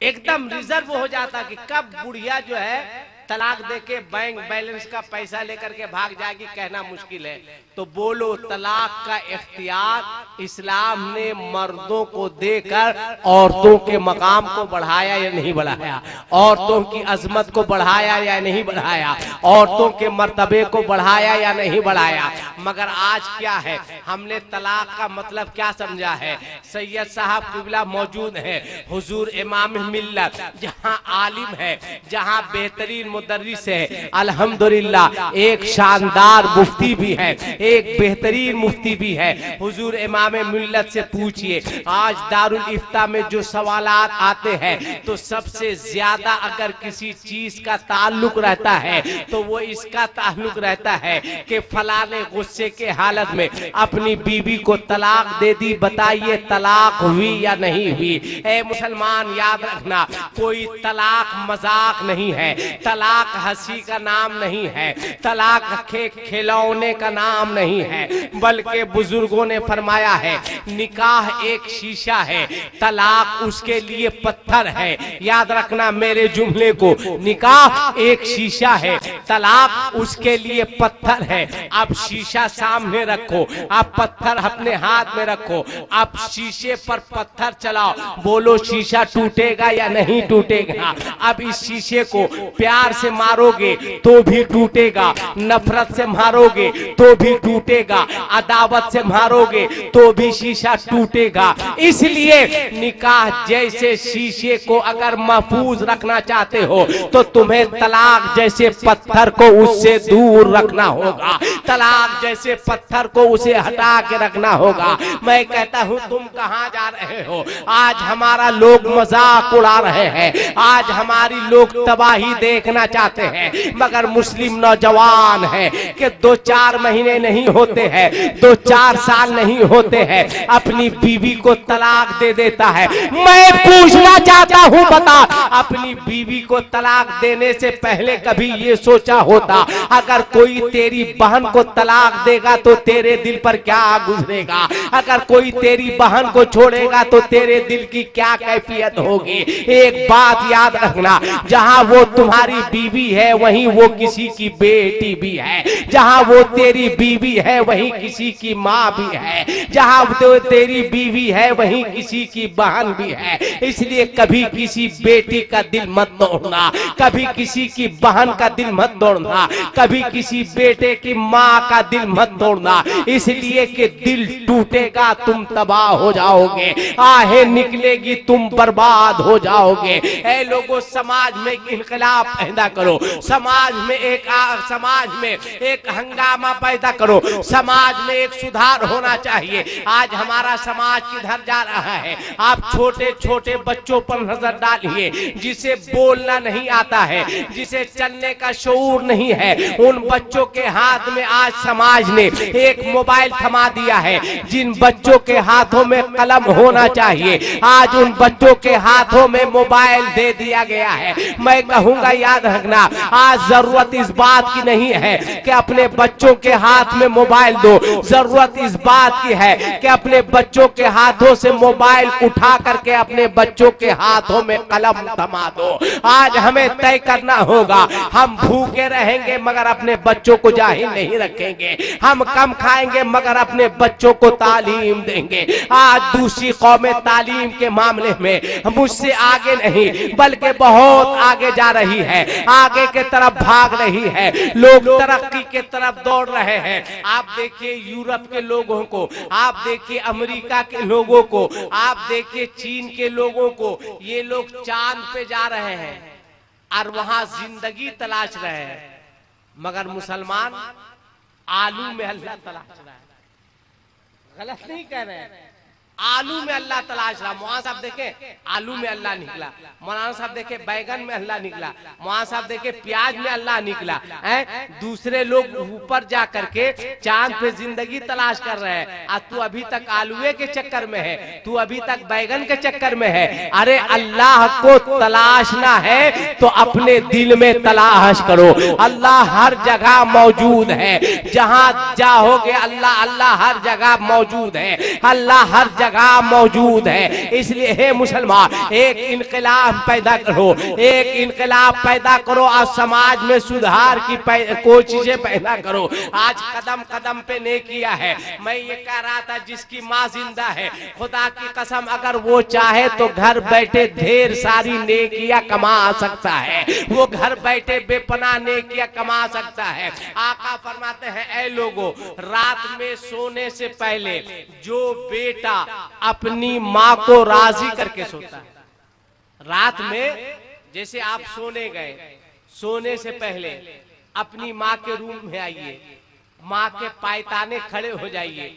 S2: एकदम रिजर्व हो जाता कि कब बुढ़िया जो है तलाक देके बैंक बैलेंस का पैसा लेकर के भाग जाएगी, कहना मुश्किल है। तो बोलो, तलाक का इख्तियार इस्लाम ने मर्दों को देकर औरतों के मकाम को बढ़ाया या नहीं बढ़ाया? औरतों की अजमत को बढ़ाया या नहीं बढ़ाया? औरतों के मर्तबे को बढ़ाया या नहीं बढ़ाया? मगर आज क्या है, हमने तलाक का मतलब क्या समझा है? सैयद साहब किबला मौजूद है, हुजूर इमाम मिल्लत, जहाँ आलिम है, जहाँ बेहतरीन मुदर्रिस है, अल्हम्दुलिल्लाह एक शानदार मुफ्ती भी है, एक बेहतरीन मुफ्ती भी है। हुजूर इमाम मिल्लत से पूछिए, आज दारुल इफ्ता में जो सवालात आते हैं तो सबसे ज्यादा अगर किसी चीज का ताल्लुक रहता है तो वो इसका ताल्लुक रहता है कि फलाने गुस्से के हालत में अपनी बीवी को तलाक दे दी, बताइए तलाक हुई या नहीं हुई? ए मुसलमान याद रखना, कोई तलाक मजाक नहीं है, तलाक हंसी का नाम नहीं है, तलाक खिलौने का नाम नहीं है, बल्कि बुजुर्गों ने फरमाया है निकाह एक शीशा है, तलाक उसके लिए पत्थर है। याद रखना मेरे जुमले को, निकाह एक शीशा है, तलाक उसके लिए पत्थर है। अब शीशा सामने रखो, आप पत्थर अपने हाथ में रखो, आप शीशे पर पत्थर चलाओ, बोलो शीशा टूटेगा या नहीं टूटेगा? अब इस शीशे को प्यार से मारोगे तो भी टूटेगा, नफरत से मारोगे तो भी टूटेगा, अदावत से मारोगे तो भी शीशा टूटेगा। इसलिए निकाह जैसे शीशे को अगर महफूज रखना चाहते हो तो तुम्हें तलाक जैसे पत्थर को उससे दूर रखना होगा, तलाक जैसे पत्थर को उसे हटा के रखना होगा। मैं कहता हूँ तुम कहाँ जा रहे हो? आज हमारा लोग मजाक उड़ा रहे हैं, आज हमारी लोग तबाही देखना चाहते हैं, मगर मुस्लिम नौजवान है कि 2-4 महीने नहीं होते हैं, 2-4 साल नहीं होते हैं, अपनी बीवी को तलाक दे देता है। मैं पूछना चाहता हूँ, बता अपनी बीवी को तलाक देने से पहले कभी ये सोचा होता अगर कोई तेरी बहन को तलाक देगा तो तेरे दिल पर क्या गुजरेगा? अगर कोई तेरी बहन को छोड़ेगा तो तेरे दिल की क्या कैफियत होगी? एक बात याद रखना, जहाँ वो तुम्हारी बीवी है वहीं वो किसी की बेटी भी है, जहाँ वो तेरी बीवी है वहीं किसी की माँ भी है, जहाँ वो तेरी बीवी है वहीं किसी की बहन भी है। इसलिए कभी किसी बेटी का दिल मत तोड़ना, कभी किसी की बहन का दिल मत तोड़ना, कभी किसी बेटे की माँ का दिल मत तोड़ना, इसलिए कि दिल टूटेगा तुम तबाह हो जाओगे, आहें निकलेगी तुम बर्बाद हो जाओगे। ऐ लोगों, समाज में इनकलाब पैदा करो, समाज में एक हंगामा पैदा करो, समाज में एक सुधार होना चाहिए। आज हमारा समाज किधर जा रहा है? आप छोटे छोटे बच्चों पर नजर डालिए, जिसे बोलना नहीं आता है, जिसे चलने का शऊर नहीं है, उन बच्चों के हाथ में आज समाज ने एक मोबाइल थमा दिया है। जिन बच्चों के हाथों में कलम होना चाहिए आज उन बच्चों के हाथों में मोबाइल दे दिया गया है। मैं कहूंगा याद रखना, आज जरूरत इस बात की नहीं है कि अपने बच्चों के हाथ में मोबाइल दो, जरूरत इस बात की है कि अपने बच्चों के हाथों से मोबाइल उठा करके अपने बच्चों के हाथों में कलम थमा दो। आज हमें तय करना होगा, हम भूखे रहेंगे मगर अपने बच्चों को जाहिल नहीं रखेंगे, हम कम खाएंगे मगर अपने बच्चों को तालीम देंगे। आज दूसरी कौमें तालीम के मामले में मुझसे आगे नहीं बल्कि बहुत आगे जा रही है, आगे के तरफ भाग रही है, लोग तरक्की के तरफ दौड़ रहे हैं। आप देखिए यूरोप के लोगों को, आप देखिए अमेरिका के लोगों को, आप देखिए चीन के लोगों को, ये लोग चांद पे जा रहे हैं और वहां जिंदगी तलाश रहे हैं, मगर मुसलमान आलू में अल्लाह तलाश रहा है। गलत नहीं कह रहे हैं, आलू में अल्लाह तलाश रहा। मौलाना साहब देखे आलू में अल्लाह निकला, मौलाना साहब देखे बैगन में अल्लाह निकला, मौलाना साहब देखे प्याज में अल्लाह निकला है। दूसरे लोग ऊपर जा करके चांद पे जिंदगी तलाश कर रहे हैं और तू अभी तक आलूए के चक्कर में है, तू अभी तक बैगन के चक्कर में है। अरे अल्लाह को तलाशना है तो अपने दिल में तलाश करो। अल्लाह हर जगह मौजूद है, जहां जाओगे अल्लाह अल्लाह हर जगह मौजूद है, अल्लाह हर जगह मौजूद है। इसलिए हे मुसलमान, एक इनकलाब पैदा करो, एक इनकलाब पैदा करो और समाज में सुधार की कोशिशें पैदा करो। आज कदम कदम पे नेकिया है। मैं ये कह रहा था जिसकी माँ जिंदा है, खुदा की कसम अगर वो चाहे तो घर बैठे ढेर सारी नेकियां कमा सकता है, वो घर बैठे बेपनाह नेकियां कमा सकता है। आका फरमाते हैं ऐ लोगों, रात में सोने से पहले जो बेटा अपनी माँ को राजी करके सोता है, रात में जैसे आप सोने गए, सोने से पहले अपनी माँ के रूम में आइए, माँ के पायताने खड़े हो जाइए,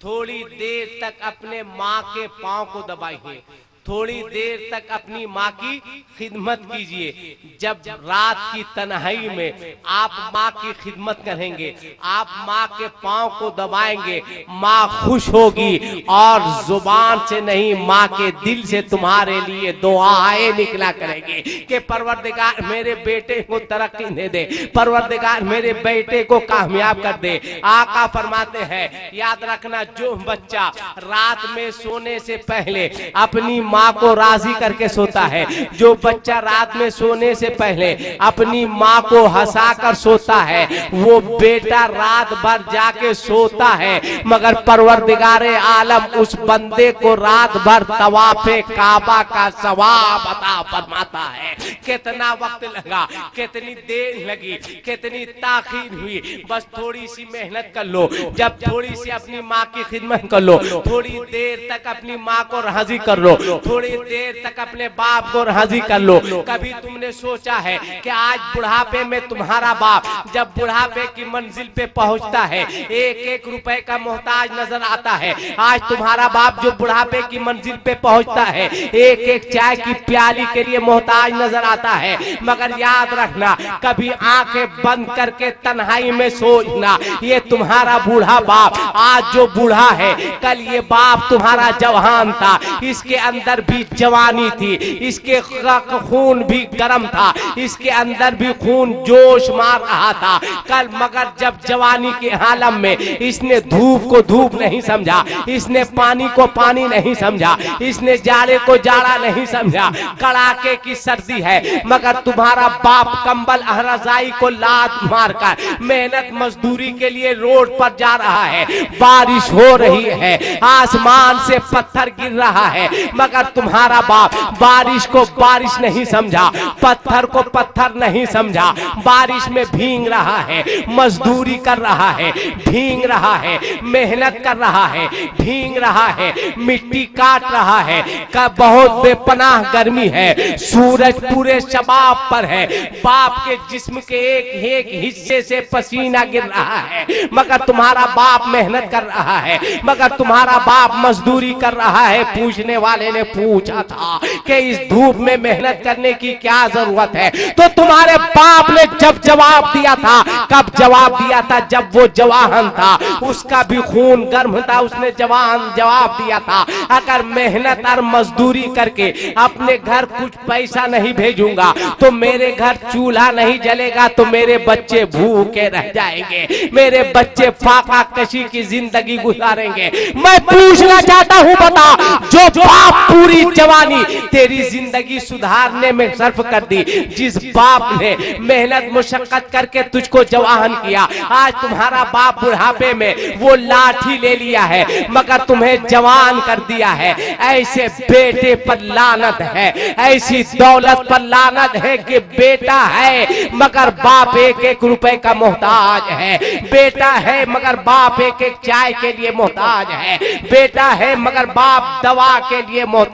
S2: थोड़ी देर तक अपने माँ के पांव को दबाइए, थोड़ी देर तक अपनी माँ की खिदमत कीजिए। जब रात की तन्हाई में आप माँ की खिदमत करेंगे, आप माँ के पांव को दबाएंगे, माँ खुश होगी और जुबान से नहीं माँ के दिल से तुम्हारे लिए दुआएं निकला करेंगे कि परवरदिगार मेरे बेटे को तरक्की दे दे, परवरदिगार मेरे बेटे को कामयाब कर दे। आका फरमाते हैं याद रखना, जो बच्चा रात में सोने से पहले अपनी माँ को राजी करके सोता है, जो बच्चा रात में सोने से पहले अपनी माँ को हंसा कर सोता है, वो बेटा रात भर जाके सोता है मगर परवरदिगारे आलम उस बंदे को रात भर तवाफे काबा का सवाब अता फरमाता है। कितना वक्त लगा, कितनी देर लगी, कितनी ताखीर हुई, बस थोड़ी सी मेहनत कर लो। जब थोड़ी सी अपनी माँ की खिदमत कर लो, थोड़ी देर तक अपनी माँ को राजी कर लो, थोड़ी देर तक अपने बाप को राजी कर लो। कभी तुमने सोचा है कि आज बुढ़ापे में तुम्हारा बाप जब बुढ़ापे की मंजिल पे पहुंचता है, एक एक रुपए का मोहताज नजर आता है। आज तुम्हारा बाप जो बुढ़ापे की मंजिल पे पहुंचता है, एक एक चाय की प्याली के लिए मोहताज नजर आता है। मगर याद रखना, कभी आंखें बंद करके तन्हाई में सोचना, ये तुम्हारा बूढ़ा बाप आज जो बूढ़ा है, कल ये बाप तुम्हारा जवान था, इसके अंदर भी जवानी थी, इसके खून भी गर्म था, इसके अंदर भी खून जोश मार रहा था कल। मगर जब जवानी के आलम में इसने धूप को धूप नहीं समझा, इसने पानी को पानी नहीं समझा, इसने जाड़े को जाड़ा नहीं समझा, कड़ाके की सर्दी है मगर तुम्हारा बाप कंबल रजाई को लात मारकर मेहनत मजदूरी के लिए रोड पर जा रहा है। बारिश हो रही है, आसमान से पत्थर गिर रहा है मगर तुम्हारा बाप बारिश को बारिश नहीं समझा, पत्थर को पत्थर नहीं समझा, बारिश में भीग रहा है, मजदूरी कर रहा है, भीग रहा है, मेहनत कर रहा है, भीग रहा है, मिट्टी काट रहा है, का बहुत बेपनाह गर्मी है, सूरज पूरे शबाब पर है, बाप के जिस्म के एक एक हिस्से से पसीना गिर रहा है मगर तुम्हारा बाप मेहनत कर रहा है, मगर तुम्हारा बाप मजदूरी कर रहा है। पूछने वाले ने पूछा था कि इस धूप में मेहनत करने की क्या जरूरत है, तो तुम्हारे बाप ने जब जवाब दिया था, कब जवाब दिया था, जब वो जवान था, उसका भी खून गर्म था, उसने जवान जवाब दिया था अगर मेहनत और मजदूरी करके अपने घर कुछ पैसा नहीं भेजूंगा तो मेरे घर चूल्हा नहीं जलेगा, तो मेरे बच्चे भूखे रह जाएंगे, मेरे बच्चे फाका कशी की जिंदगी गुजारेंगे। मैं पूछना चाहता हूं, बता जो बाप पूरी जवानी तेरी जिंदगी सुधारने में सर्फ कर दी। जिस बाप ने मेहनत मुशक्कत करके तुझको जवान किया, आज तुम्हारा बाप बुढ़ापे में वो लाठी ले लिया है मगर तुम्हें जवान कर दिया है। ऐसे बेटे पर लानत है, ऐसी दौलत पर लानत है कि बेटा है मगर बाप एक एक रुपए का मोहताज है, बेटा है मगर बाप एक एक चाय के लिए मोहताज है, बेटा है मगर बाप दवा के लिए मोहताज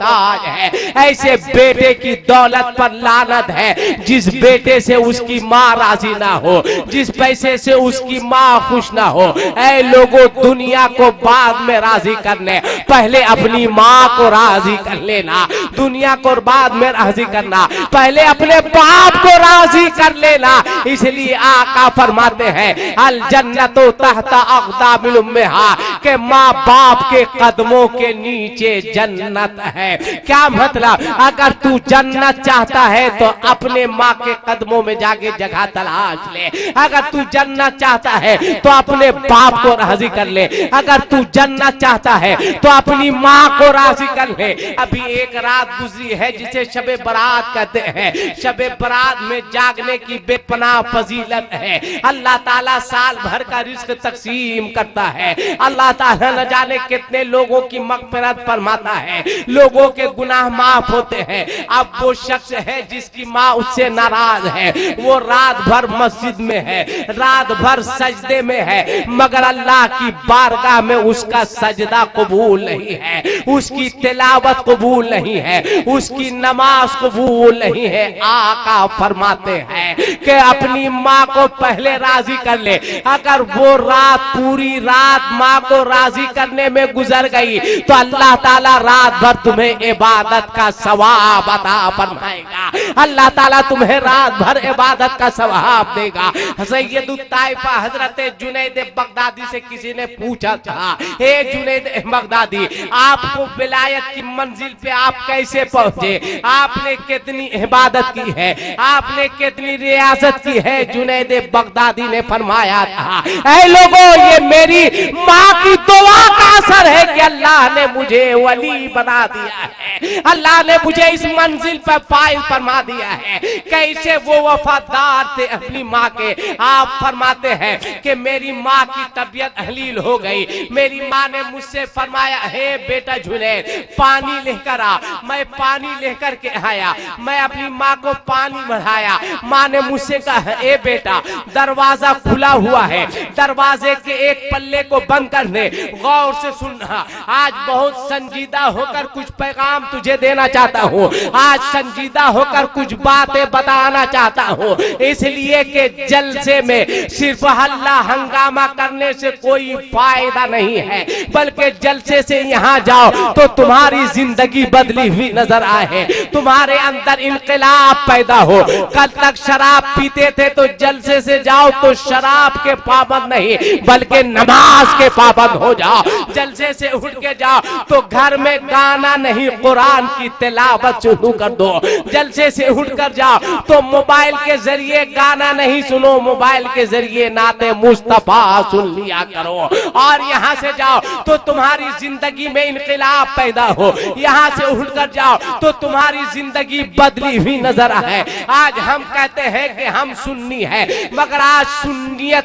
S2: है। ऐसे बेटे की दौलत पर लानत है जिस बेटे से उसकी माँ राजी ना हो, जिस पैसे से उसकी माँ खुश ना हो। ऐ लोगों, दुनिया को बाद में राजी करने, पहले अपनी माँ को राजी कर लेना। दुनिया को बाद में राजी करना, पहले अपने बाप को राजी कर लेना। इसलिए आका फरमाते हैं अल जन्नतो तहता अक़दामिल उम्मिहा, के माँ बाप के कदमों के नीचे जन्नत है। क्या मतलब? अगर तू जन्नत चाहता है तो अपने माँ के कदमों में जाके जगह तलाश ले। अगर तू जन्नत चाहता है तो अपने बाप को राजी कर ले। अगर तू जन्नत चाहता है तो अपनी माँ को राजी कर ले। अभी एक रात गुजरी है जिसे शबे बारात कहते हैं। शबे बारात में जागने की बेपनाह फजीलत है। अल्लाह ताला साल भर का रिस्क तकसीम करता है। अल्लाह ताला न जाने कितने लोगों की मग़फ़िरत फरमाता है, लोगों के गुनाह माफ होते हैं। अब वो शख्स है जिसकी माँ उससे नाराज है, वो रात भर मस्जिद में है, रात भर सजदे में है मगर अल्लाह की बारगाह में उसका सजदा कबूल नहीं है, उसकी तिलावत कबूल नहीं है, उसकी नमाज कबूल नहीं है। आका फरमाते हैं कि अपनी माँ को पहले राजी कर ले। अगर वो रात पूरी रात माँ को राजी करने में गुजर गई तो अल्लाह ताला रात भर तुम्हें इबादत का सवाब अता फरमाएगा। अल्लाह ताला तुम्हें रात भर इबादत का सवाब देगा। सैयदुत ताइफा हजरत जुनैद बगदादी से किसी ने पूछा था, हे जुनैद बगदादी, आपको विलायत की मंजिल पे आप कैसे पहुंचे? आपने कितनी इबादत की है, आपने कितनी रियासत की है? जुनैद बगदादी ने फरमाया था, ऐ लोगों, ये मेरी माँ की दुआ का असर है कि अल्लाह ने मुझे वली बना दिया है, अल्लाह ने मुझे इस मंजिल पर फाइज फरमा दिया है। कैसे वो वफादार थे अपनी माँ के। आप फरमाते हैं कि मेरी माँ की तबीयत हलील हो गई, मेरी माँ ने मुझसे फरमाया, हे बेटा जुनैद, पानी लेकर आ। मैं पानी लेकर के आया, मैं अपनी माँ को पानी बढ़ाया। माँ ने मुझसे कहा, ए बेटा, दरवाजा खुला हुआ है, दरवाजे के एक पल्ले को बंद कर दे, गौर से सुनना। आज बहुत संजीदा होकर कुछ पैगाम तुझे देना चाहता हूँ, आज संजीदा होकर कुछ बातें बताना चाहता हूँ। इसलिए कि जलसे में सिर्फ हल्ला हंगामा करने से कोई फायदा नहीं है, बल्कि जलसे से यहाँ जाओ तो तुम्हारी जिंदगी बदली हुई नजर आए, तुम्हारे अंदर इनकलाब पैदा हो। कल तक शराब पीते थे तो जलसे से जाओ तो शराब के पाबंद नहीं बल्कि नमाज के पाबंद हो जाओ। जलसे से उठ के जाओ तो घर में गाना नहीं, कुरान की तिलावत शुरू कर दो। जलसे से उठ कर जाओ तो मोबाइल के जरिए गाना नहीं सुनो, मोबाइल के जरिए नाते मुस्तफा सुन लिया करो। और यहाँ से जाओ तो तुम्हारी जिंदगी में इनकलाब पैदा हो, यहाँ से उठ कर जाओ तो तुम्हारी जिंदगी बदली हुई नजर आए। आज हम कहते हैं कि हम सुन्नी है मगर आज सुन्नियत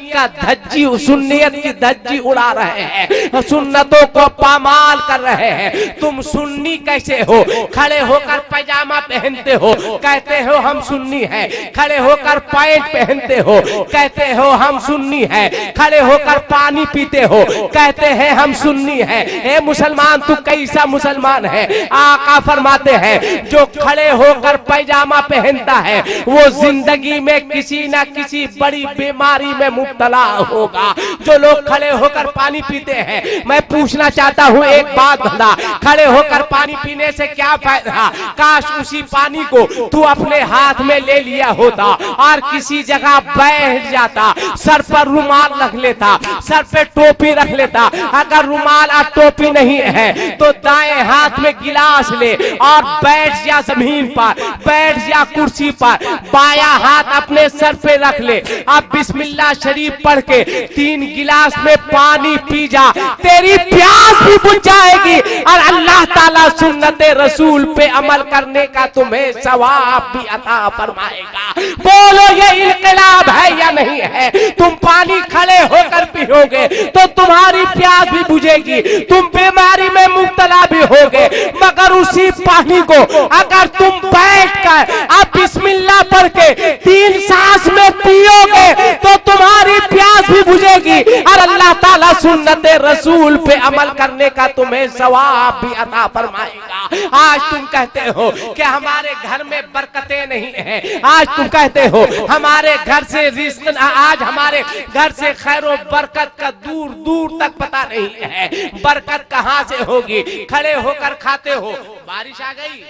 S2: की धज्जी उड़ा रहे हैं, सुन्नतों को पामाल कर रहे हैं। तुम सुन्नी कैसे हो? खड़े होकर पैजामा पहनते हो, कहते हो हम सुन्नी है, खड़े होकर पैंट पहनते हो, कहते हो हम सुन्नी है, खड़े होकर पानी पीते हो, कहते हैं हम सुन्नी है। ए मुसलमान, तू कैसा मुसलमान है? आका फरमाते हैं जो खड़े होकर पैजामा पहनता है वो जिंदगी में किसी ना किसी बड़ी बीमारी में मुब्तला होगा। जो लोग खड़े होकर पानी पीते हैं, मैं पूछना चाहता हूँ एक बात बता, खड़े होकर पानी पीने से क्या फायदा? काश उसी पानी को तू अपने हाथ में ले लिया होता और किसी जगह बैठ जाता, सर पर रुमाल रख लेता, सर पे टोपी रख लेता। अगर रुमाल और टोपी नहीं है तो दाएं हाथ में गिलास ले और बैठ जा जमीन पर, बैठ जा कुर्सी पर, बाया हाथ अपने सर पे रख ले। अब बिस्मिल्लाह शरीफ पढ़ के 3 गिलास में पानी पी जा, तेरी प्यास भी बुझ जाएगी और अल्लाह ताला सुन्नत रसूल पे अमल करने का तुम्हें सवाब भी अता फरमाएगा। बोलो ये इनकलाब है या नहीं है? तुम पानी खड़े होकर पियोगे तो तुम्हारी प्यास भी बुझेगी, तुम बीमारी में मुब्तला भी होगे, मगर उसी पानी को अगर तुम बैठकर अब बिस्मिल्लाह पढ़ के 3 सांस में पियोगे तो तुम्हारी प्यास भी बुझेगी और अल्लाह ताला सुन्नत रसूल पे अमल करने का तुम्हें सवाब भी अता फरमाएगा। आज तुम कहते हो कि हमारे घर में बरकतें नहीं है, आज तुम कहते हो हमारे घर से रिज़्क़, आज हमारे घर से खैरो बरकत का दूर दूर तक पता नहीं है। बरकत कहां से होगी? खड़े होकर खाते हो। बारिश आ गई,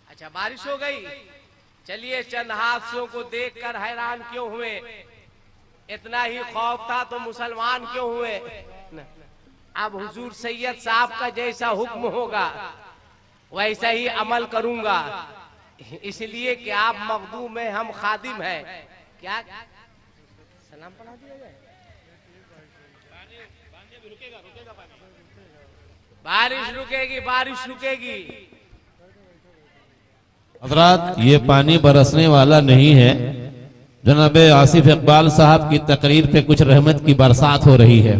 S2: अच्छा बारिश हो गई, चलिए चंद हादसों को देखकर हैरान क्यों हुए? इतना ही खौफ था तो मुसलमान क्यों हुए? अब हुजूर सैयद साहब का जैसा हुक्म होगा वैसा ही अमल करूंगा, इसलिए कि आप मखदूम में हम खादिम हैं। क्या सलाम पढ़ा दिया जाए? बारिश रुकेगी, बारिश रुकेगी।
S1: हज़रात, ये पानी बरसने वाला नहीं है। जनाब आसिफ इकबाल साहब की तकरीर पे कुछ रहमत की बरसात हो रही है।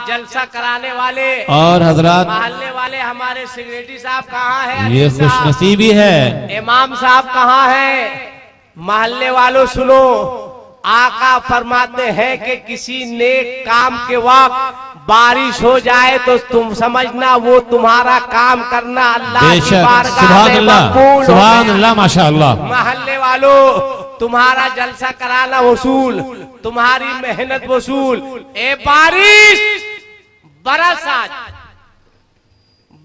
S2: जलसा कराने वाले
S1: और हजरात
S2: महल्ले वाले हमारे सेक्रेटरी साहब कहाँ हैं?
S1: ये खुशनसीबी है।
S2: इमाम साहब कहाँ हैं? महल्ले वालों सुनो, आका फरमाते हैं कि किसी नेक काम के वक्त बारिश हो जाए तो तुम समझना वो तुम्हारा काम करना अल्लाह की बारगाह में मकबूल।
S1: सुभान अल्लाह, माशाअल्लाह।
S2: महल्ले वालों, तुम्हारा जलसा कराना वसूल, तुम्हारी मेहनत वसूल। ए बारिश बरस, आज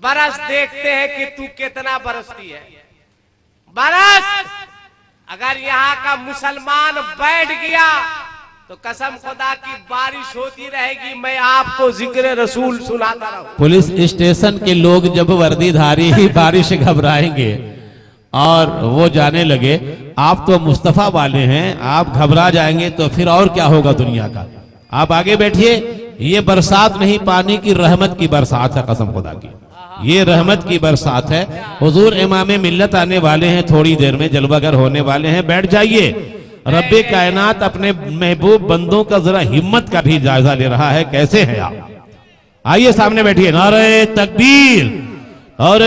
S2: बरस, देखते हैं कि तू कितना बरसती है। बरस, अगर यहाँ का मुसलमान बैठ गया तो कसम खुदा की बारिश होती रहेगी, मैं आपको जिक्र रसूल सुनाता रहूं।
S1: पुलिस स्टेशन के लोग जब वर्दीधारी ही बारिश घबराएंगे और वो जाने लगे, आप तो मुस्तफा वाले हैं, आप घबरा जाएंगे तो फिर और क्या होगा दुनिया का। आप आगे बैठिए। ये बरसात नहीं, पानी की रहमत की बरसात है, कसम खुदा की ये रहमत की बरसात है। हुजूर इमाम मिल्लत आने वाले हैं, थोड़ी देर में जलवागर होने वाले हैं, बैठ जाइए। रब्बे कायनात अपने महबूब बंदों का जरा हिम्मत का भी जायजा ले रहा है। कैसे हैं आप? आइए सामने बैठिए। नारे तकबीर और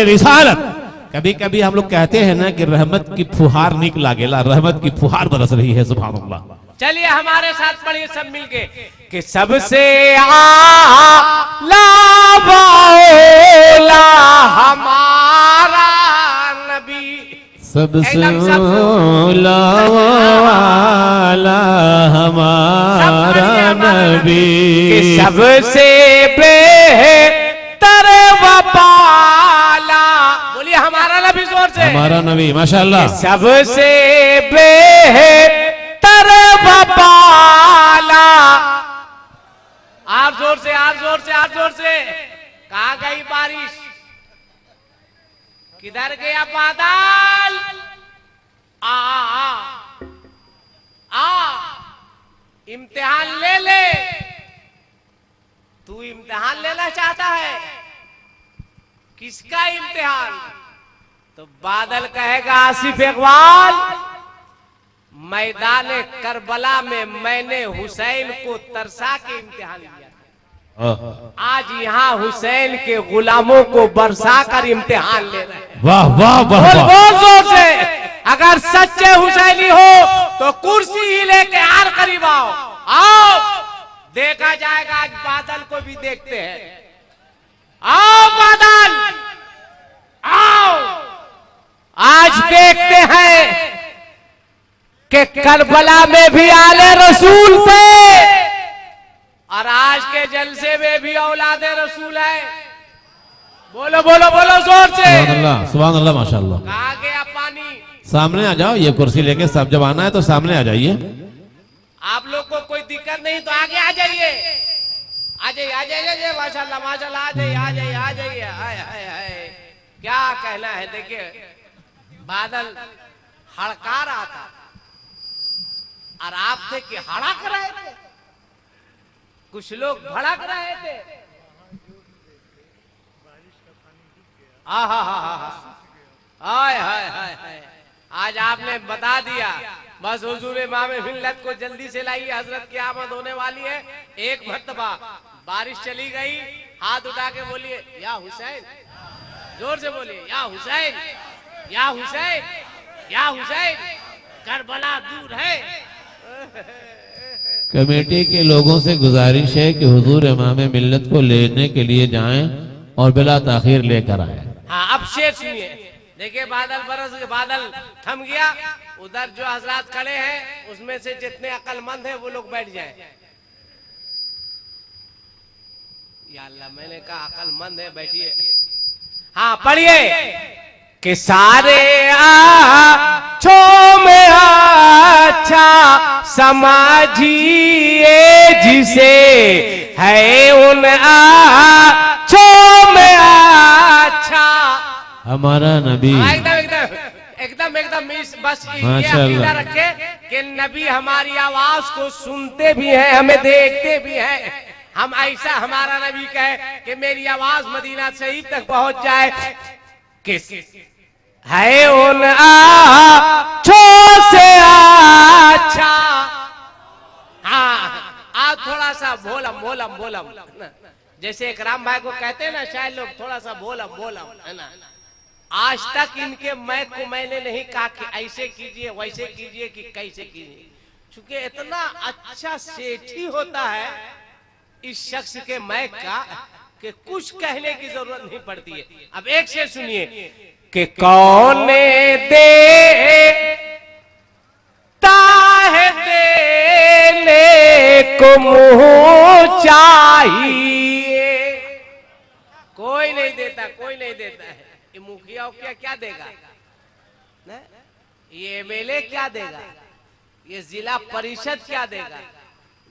S1: रिसालत। कभी कभी हम लोग कहते हैं ना कि रहमत की फुहार निकला गेला, रहमत की फुहार बरस रही है। सुभान अल्लाह।
S2: चलिए हमारे साथ पढ़िए सब मिलके कि सबसे आला वाला हमारा नबी,
S1: सबसे आला वाला हमारा नबी,
S2: सबसे बेहतर वपाला। बोलिए हमारा नबी जोर से।
S1: हमारा नबी, माशाअल्लाह।
S2: सबसे बेहतर वपाला। आप जोर से, आप जोर से, आप जोर से। कहाँ गई बारिश? किधर गया बादल? आ आ आ, आ। इम्तिहान ले ले। तू इम्तिहान लेना चाहता है? किसका इम्तिहान? तो बादल कहेगा आसिफ इकबाल, मैदान करबला में मैंने हुसैन को तरसा के इम्तिहान लिया। आज यहाँ हुसैन के गुलामों को बरसा कर इम्तिहान ले रहे हैं।
S1: वाह वाह वाह,
S2: बोल जोर से। अगर सच्चे हुसैनी हो तो कुर्सी ही लेके यार करीब आओ, आओ देखा जाएगा। आज बादल को भी देखते हैं। आओ बादल, आओ आज देखते हैं कि करबला में भी आले रसूल थे और आज के जलसे में भी औलादे रसूल है। बोलो बोलो बोलो जोर से।
S1: सुभान अल्लाह, माशाअल्लाह।
S2: कहाँ गया पानी?
S1: सामने आ जाओ, ये कुर्सी लेके सब जब आना है तो सामने आ जाइए।
S2: आप लोग को कोई दिक्कत नहीं तो आगे आ जाइए, आ जाइए, आ जाइए। माशाल्लाह माशाल्लाह, आ जाइए, आ जाइए, आ जाइए। हाय हाय हाय, क्या कहना है। देखिए बादल हड़का रहा था और आप थे कि हड़क रहे थे। कुछ लोग भड़क रहे थे। हाय हाय हाय हाय, आज आपने बता दिया। बस हुजूर इमाम मिल्लत को जल्दी से लाइए, हजरत की आमद होने वाली है। एक मर्तबा बारिश चली गई, हाथ उठा के बोलिए या हुसैन, जोर से बोलिए या हुसैन, या हुसैन, या हुसैन, करबला दूर है।
S1: कमेटी के लोगों से गुजारिश है कि हुजूर इमाम मिल्लत को लेने के लिए जाएं और बिला ताखीर लेकर आए।
S2: हाँ, अब शेर सुनिए। देखिए बादल बरस, बादल थम गया। उधर जो हजरात खड़े हैं उसमें से जितने अक्लमंद हैं वो लोग बैठ जाएं। या अल्लाह, मैंने कहा अक्लमंद है, बैठिए। हाँ पढ़िए कि सारे आँखों में अच्छा समझिए जिसे है उन आँखों में अच्छा
S1: हमारा नबी।
S2: एकदम एकदम एकदम एकदम बस ये अकीदा रखे कि नबी हमारी आवाज को सुनते भी हैं, हमें देखते भी हैं। हम ऐसा हमारा नबी कहे कि मेरी आवाज मदीना शरीफ तक पहुंच जाए। किस है उन आँखों से अच्छा। हाँ, आप थोड़ा सा बोलम बोलम बोलम, जैसे एक राम भाई को कहते हैं ना शायद लोग, थोड़ा सा बोलम बोलम, है ना। आज तक इनके मैक को मैंने नहीं कहा कि ऐसे कीजिए वैसे कीजिए कि कैसे कीजिए, क्योंकि इतना अच्छा सेठी होता है इस शख्स के मैक का कि कुछ कहने की जरूरत नहीं पड़ती है। अब एक शेर सुनिए कि कौन देता है देने को मुंह चाहिए। कोई नहीं देता, कोई नहीं देता है। ये मुखिया उखिया क्या देगा, ये एमएलए क्या देगा, ये जिला परिषद क्या देगा।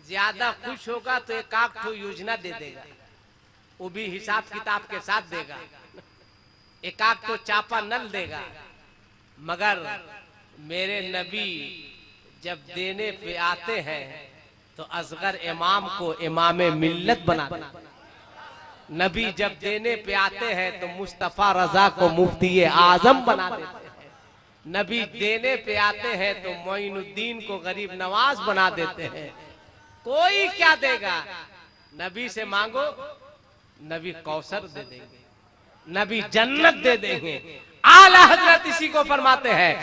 S2: ज्यादा खुश होगा तो एक आध ठो योजना दे देगा, वो भी हिसाब किताब के साथ देगा। एक आध तो चापा नल देगा। मगर मेरे नबी जब देने पे आते हैं तो असगर इमाम को इमाम मिल्लत बना देते। नबी जब देने पे आते हैं तो मुस्तफा रजा को मुफ्ती आजम बना देते हैं। नबी देने पे आते हैं तो मोइनुद्दीन को गरीब नवाज बना देते हैं। कोई क्या देगा, नबी से मांगो, नबी कौसर दे देंगे, नबी जन्नत दे देंगे। आला हजरत इसी को फरमाते हैं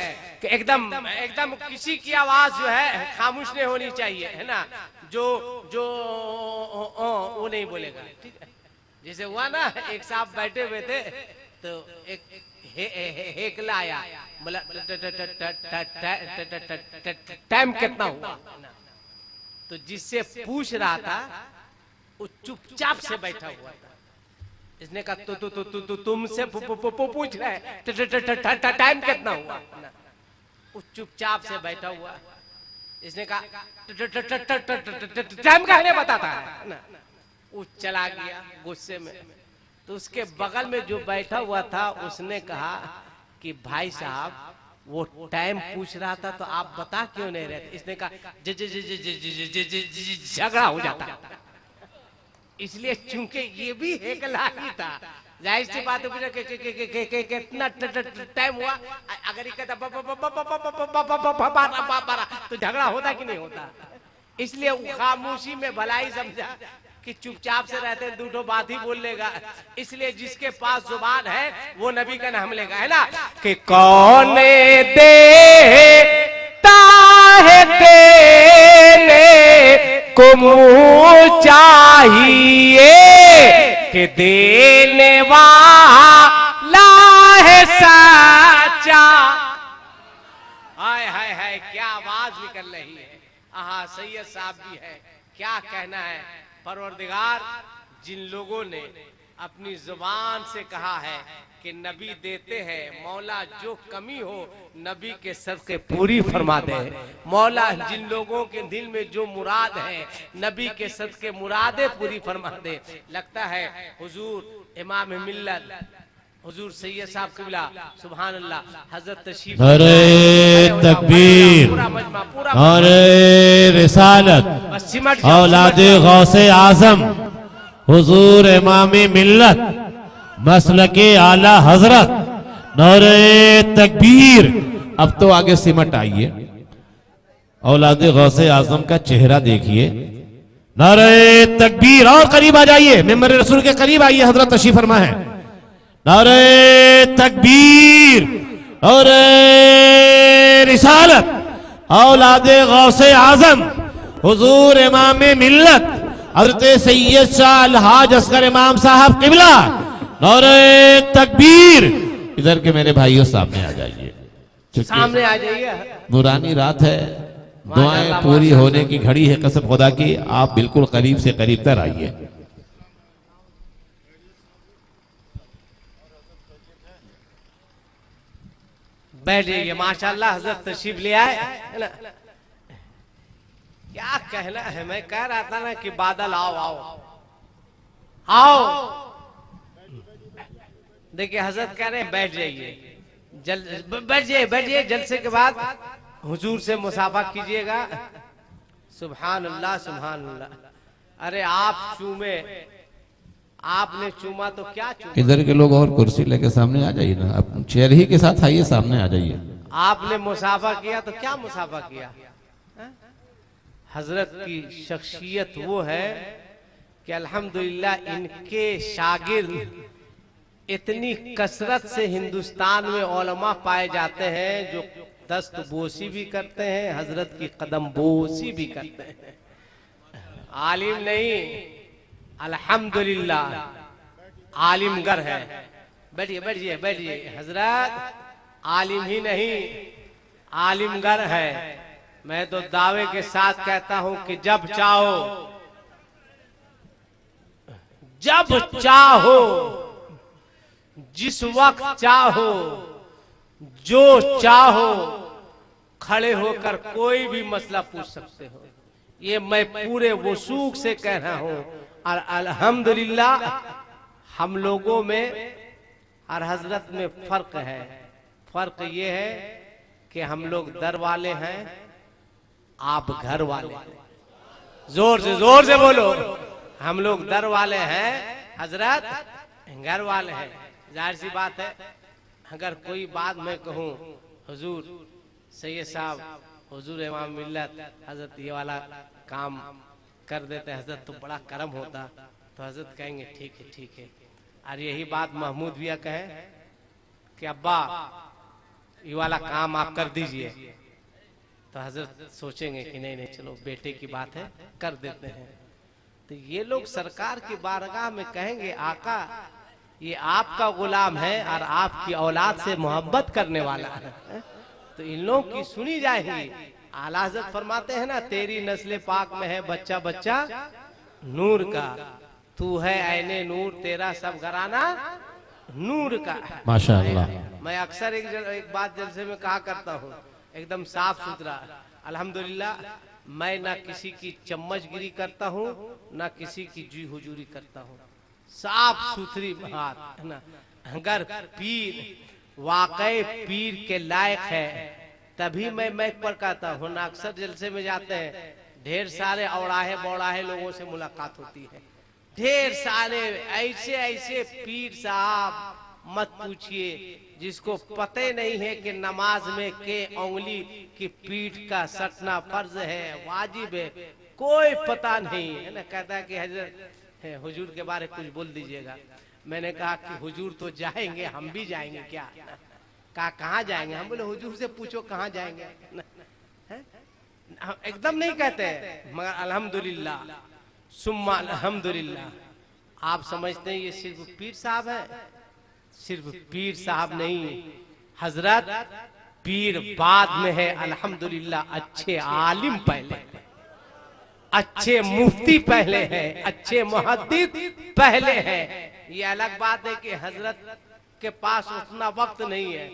S2: कि एकदम एकदम किसी की आवाज जो है खामोश नहीं होनी चाहिए, है ना। जो जो वो नहीं बोलेगा, ठीक है। जैसे हुआ ना, एक साहब बैठे हुए थे तो एक हेकला आया, बोला टाइम कितना हुआ। तो जिससे पूछ रहा था वो चुपचाप से बैठा हुआ था। इसने कहा तो तुमसे पूछ रहा है टाइम कितना हुआ। वो चुपचाप से बैठा हुआ। इसने कहा टाइम कहने बताता है ना। वो चला गया गुस्से में। तो उसके बगल में जो बैठा हुआ था उसने कहा कि भाई साहब वो टाइम पूछ रहा था तो आप बता क्यों नहीं रहे। इसने कहा झगड़ा हो जाता, इसलिए चूंकि ये भी हेकला ही था, जाहिर सी बात है कितना टाइम हुआ। अगर तो झगड़ा होता कि नहीं होता। इसलिए खामोशी में भलाई समझा कि चुपचाप से रहते हैं, दूठो बात ही बोल लेगा। इसलिए जिसके पास जुबान है वो नबी का नाम लेगा, है ना। कि कौन देता है देने को मुंह चाहिए कि देने वाला है सच्चा। हाय हाय हाय, क्या आवाज निकल रही है। आहा, सैयद साहब भी है, क्या कहना है। परवरदिगार जिन लोगों ने अपनी जुबान से कहा है कि नबी देते हैं, मौला जो कमी हो नबी के सदके पूरी फरमा दे। मौला जिन लोगों के दिल में जो मुराद है नबी के सदके मुरादें पूरी फरमा दे। लगता है हुजूर इमाम मिल्लत हुजूर सैयद साहब किबला सुभान अल्लाह हजरत तशरीफ
S1: नारे तकबीर,
S2: पूरा मजमा पूरा
S1: नारे रिसालत,
S2: बस सिमट जाओ,
S1: औलादे गौसे आजम हुजूर इमामे मिल्लत मसलके आला हजरत, नारे तकबीर। अब तो आगे सिमट आइए, औलादे गौसे आजम का चेहरा देखिए, नारे तकबीर। और करीब आ जाइए, मेंबर रसूल के करीब आइए, हजरत तशरीफ फरमा है। नारे तकबीर, नारे रिसालत, औलादे गौसे आजम हुजूर इमामे मिल्लत हजरत सैयद शाह अलहाज असगर इमाम साहब किबला, नारे तकबीर। इधर के मेरे भाइयों सामने आ जाइए,
S2: सामने आ जाइए।
S1: नूरानी रात है, दुआएं पूरी होने की घड़ी है कसम खुदा की। आप बिल्कुल करीब से करीब तर आइए।
S2: बैठ जाइए, माशाल्लाह हजरत तशरीफ ले आए, है ना। क्या कहना है, मैं कह रहा था ना कि बादल आओ आओ आओ। देखिए हजरत कह रहे हैं बैठ जाइए, बैठ जाइए। जलसे के बाद हुजूर से मुसाफा कीजिएगा। सुभान अल्लाह सुभान अल्लाह। अरे आप चूमे, आपने चूमा तो क्या चूमा।
S1: इधर के लोग और कुर्सी लेके सामने आ जाइए ना, अब चेयर ही के साथ आइए, सामने आ जाइए।
S2: आपने मुसाफा किया तो क्या मुसाफा किया। हजरत की शख्सियत वो है कि अल्हम्दुलिल्लाह इनके शागिर्द इतनी कसरत से हिंदुस्तान में उलमा पाए जाते हैं जो दस्त बोसी भी करते हैं, हजरत की कदम बोसी भी करते हैं। आलिम नहीं, अल्हम्दुलिल्लाह आलिमगर है। बैठिए बैठिए बैठिए। हजरत आलिम ही नहीं आलिमगर है। मैं तो दावे के साथ कहता हूं कि जब चाहो जिस वक्त चाहो जो चाहो खड़े होकर कोई भी मसला पूछ सकते हो। ये मैं पूरे वसूख से कह रहा हूं। और अल्हम्दुलिल्लाह हम लोगों में और हजरत में फर्क है। फर्क ये है कि हम लोग दर वाले हैं, आप घर वाले। जोर से बोलो। हम लोग दर वाले हैं, हजरत घर वाले हैं। जाहिर सी बात है, अगर कोई बात मैं कहूँ हुजूर सैयद साहब हुजूर इमाम मिल्लत हजरत ये वाला काम कर देते हजरत तो बड़ा करम होता, तो हजरत कहेंगे ठीक है। और यही बात महमूद भैया कहे कि अब्बा ये वाला काम आप कर दीजिए, तो हजरत सोचेंगे कि नहीं चलो बेटे की बात है कर देते हैं। तो ये लोग सरकार की बारगाह में कहेंगे आका ये आपका गुलाम है और आपकी औलाद से मोहब्बत करने वाला है, तो इन लोगों की सुनी जाएगी। आला हज़रत फरमाते हैं ना, तेरी नस्ल पाक में है बच्चा बच्चा नूर का, तू है ऐने नूर, तेरा सब घराना नूर का।
S1: माशाअल्लाह।
S2: मैं अक्सर एक बात जलसे में कहा करता हूँ, एकदम साफ सुथरा। अल्हम्दुलिल्लाह मैं ना किसी की चम्मचगिरी करता हूँ ना किसी की जी हुजूरी करता हूँ, साफ सुथरी बात है ना। अगर पीर वाकई पीर के लायक है तभी मैं मैक पर कहता हूँ ना। अक्सर जलसे में जाते हैं, ढेर सारे औराहे बौड़ाहे लोगों से मुलाकात होती है, ढेर सारे ऐसे पीर साहब मत पूछिए जिसको पते नहीं है कि नमाज में के उंगली की पीठ का सटना फर्ज है वाजिब है, कोई पता नहीं है ना। कहता है कि हजरत हुजूर के बारे कुछ बोल दीजिएगा। मैंने कहा कि हुजूर तो जाएंगे, हम भी जाएंगे क्या। कहा कहाँ जाएंगे, हम बोले हुजूर से पूछो कहाँ जाएंगे। एकदम नहीं कहते मगर अल्हम्दुलिल्लाह सुम्मा अल्हम्दुलिल्लाह। आप समझते हैं ये सिर्फ पीर साहब है, सिर्फ पीर साहब नहीं, हजरत पीर बाद में है। अल्हम्दुलिल्लाह अच्छे आलिम पहले, अच्छे मुफ्ती पहले हैं, अच्छे मुहद्दिस पहले हैं। ये अलग बात है कि हजरत के पास उतना वक्त नहीं है,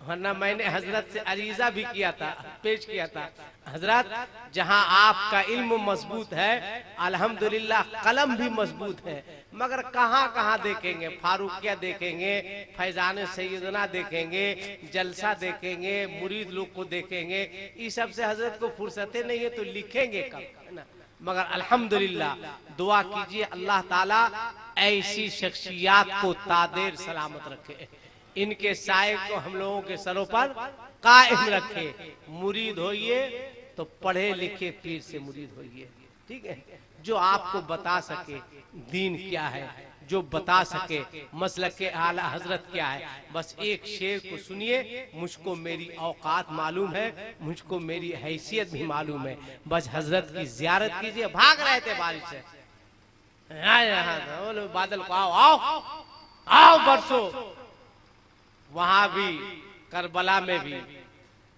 S2: वरना मैंने हजरत से अरीजा भी किया था, पेश किया था, हजरत जहां आपका इल्म मजबूत है अल्हम्दुलिल्लाह कलम भी मजबूत है, मगर कहां कहां देखेंगे, फारूकिया देखेंगे, फैजान सैयदना देखेंगे, जलसा देखेंगे, मुरीद लोग को देखेंगे, इस सब से हजरत को फुर्सतें नहीं है तो लिखेंगे कब, है ना। मगर अल्हम्दुलिल्लाह दुआ कीजिए अल्लाह ताला ऐसी शख्सियात को तादेर सलामत रखे, इनके साए को हम लोगों के सरों पर कायम रखे। मुरीद होइए तो पढ़े लिखे पीर से मुरीद होइए, ठीक है, जो आपको बता सके दीन क्या है, जो बता सके मसलक के आला हजरत क्या है। बस एक शेर को सुनिए, मुझको मेरी औकात मालूम है, मुझको मेरी हैसियत भी मालूम है, बस हजरत की जियारत कीजिए। भाग रहे थे बारिश से, बोलो बादल को आओ आओ आओ बरसो। वहां भी करबला में भी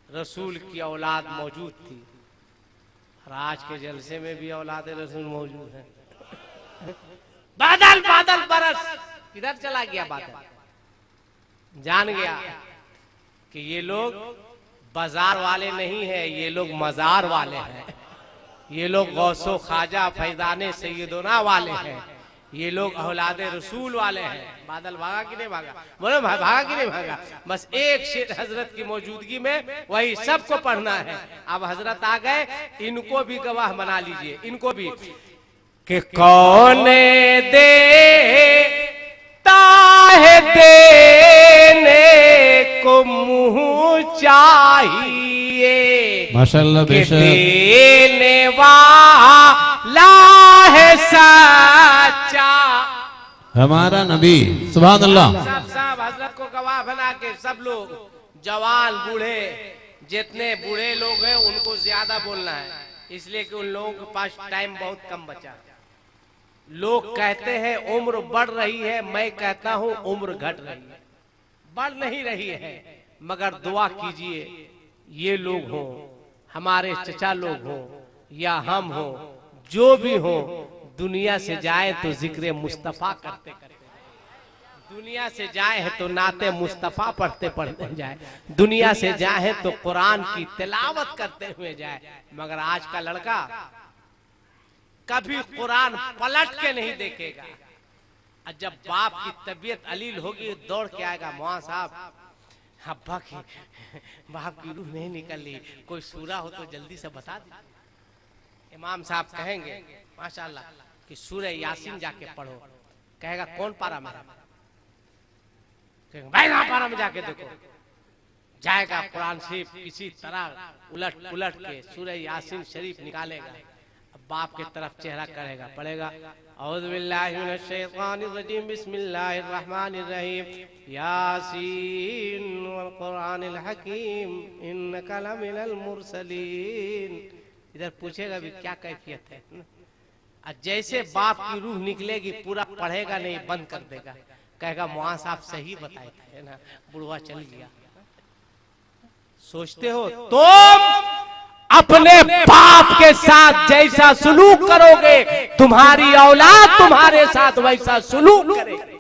S2: रसूल की औलाद मौजूद थी, और आज के जलसे में भी औलाद रसूल मौजूद है। बादल बादल बरस, किधर चला गया बादल? जान गया कि ये लोग बाजार वाले नहीं है, ये लोग मजार वाले हैं, ये लोग गौसो ख्वाजा फैजाने सैयदोना वाले हैं, ये लोग औलाद रसूल वाले हैं। बादल भागा कि नहीं भागा? बोलो भागा कि नहीं भागा? बस एक शेर हजरत की मौजूदगी में वही सबको पढ़ना है। अब हजरत आ गए, इनको भी गवाह बना लीजिए, इनको भी कि कौन देता है देने को मुंह चाहिए,
S1: माशाअल्लाह बेशक
S2: देने वाला है सच्चा
S1: हमारा नबी। सुभान अल्लाह।
S2: सब हजरत को गवाह बना के सब लोग, जवान बूढ़े, जितने बूढ़े लोग हैं उनको ज्यादा बोलना है, इसलिए कि उन लोगों के पास टाइम बहुत कम बचा। लोग कहते हैं उम्र बढ़ रही है, मैं कहता हूं उम्र घट रही है, बढ़ नहीं रही है। मगर दुआ कीजिए ये लोग हों, हमारे चचा लोग हों या हम हों, जो भी हो, दुनिया से जाए तो जिक्र मुस्तफा करते करते, दुनिया से जाए है तो नाते मुस्तफा पढ़ते पढ़ते जाए, दुनिया से जाए तो कुरान की तिलावत करते हुए जाए। मगर आज का लड़का कभी कुरान पलट के नहीं देखेगा, और जब बाप की तबीयत अलील होगी दौड़ के आएगा, मौला साहब अब्बा की बाप की रूह नहीं निकली, कोई सूरा हो तो जल्दी से बता दे। इमाम साहब कहेंगे माशाल्लाह कि सूरह यासीन जाके पढ़ो, कहेगा कौन पारा में? भाई ना पारा में जाके देखो, जाएगा कुरान शरीफ किसी तरह उलट पुलट के सूरह यासीन शरीफ निकालेगा, अब बाप के तरफ चेहरा करेगा, पढ़ेगा औज़ु बिल्लाहि मिनश शैतानिर रजीम बिस्मिल्लाहिर रहमानिर रहीम यासीन वल कुरानिल हकीम इन्नका लमिनल मुरसलीन। इधर पूछेगा भी क्या कैफियत है, और जैसे बाप की रूह निकलेगी पूरा पढ़ेगा नहीं, बंद कर देगा, कहेगा मुआ साहब सही बताए थे, है ना, बुढ़वा चल गया। सोचते हो तुम अपने बाप के साथ जैसा सुलूक करोगे, तुम्हारी औलाद तुम्हारे साथ वैसा सुलूक करेगी।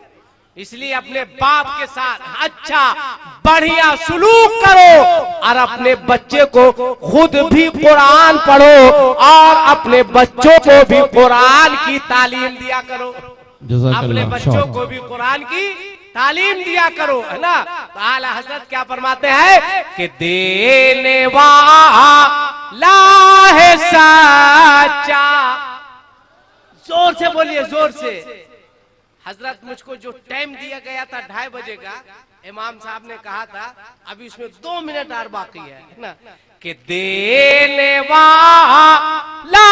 S2: इसलिए अपने बाप के साथ अच्छा बढ़िया सुलूक करो, और अपने बच्चे को खुद भी कुरान पढ़ो और अपने बच्चों को भी कुरान की तालीम दिया करो, अपने बच्चों को भी कुरान की तालीम दिया करो, है ना। तो आला हजरत क्या फरमाते हैं कि देने वाला है सच्चा। जोर से बोलिए, जोर से। हजरत मुझको जो टाइम दिया गया था 2:30 बजे का, इमाम साहब ने कहा था अभी उसमें 2 मिनट और बाकी है ना, कि देने वाला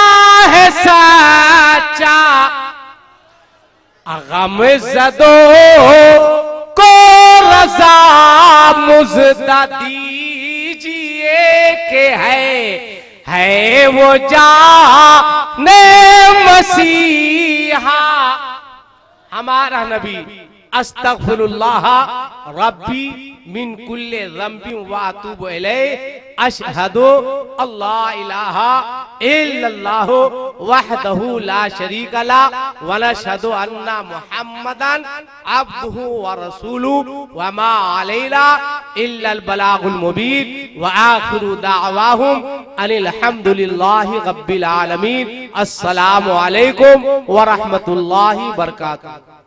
S2: है सच्चा, गम ज़दो को रज़ा मुज़दा दीजिए के है वो जाने मसीहा। हमारा नबी अस्तगफिरुल्लाह रब्बी मिन कुल्ले ज़ंबिन व अतूबु इलैहि अशहदु अल्ला इलाहा इल्लल्लाह वहदहु ला शरीका ला व नशहदु अन्ना मुहम्मदन अब्दुहु व रसूलुहु व मा अलैना इल्लल बलागुल मुबीन व आखिरु दाअवाहुम अनिल हम्दुलिल्लाहि रब्बिल आलमीन। अस्सलामु अलैकुम व रहमतुल्लाहि व बरकातुहू।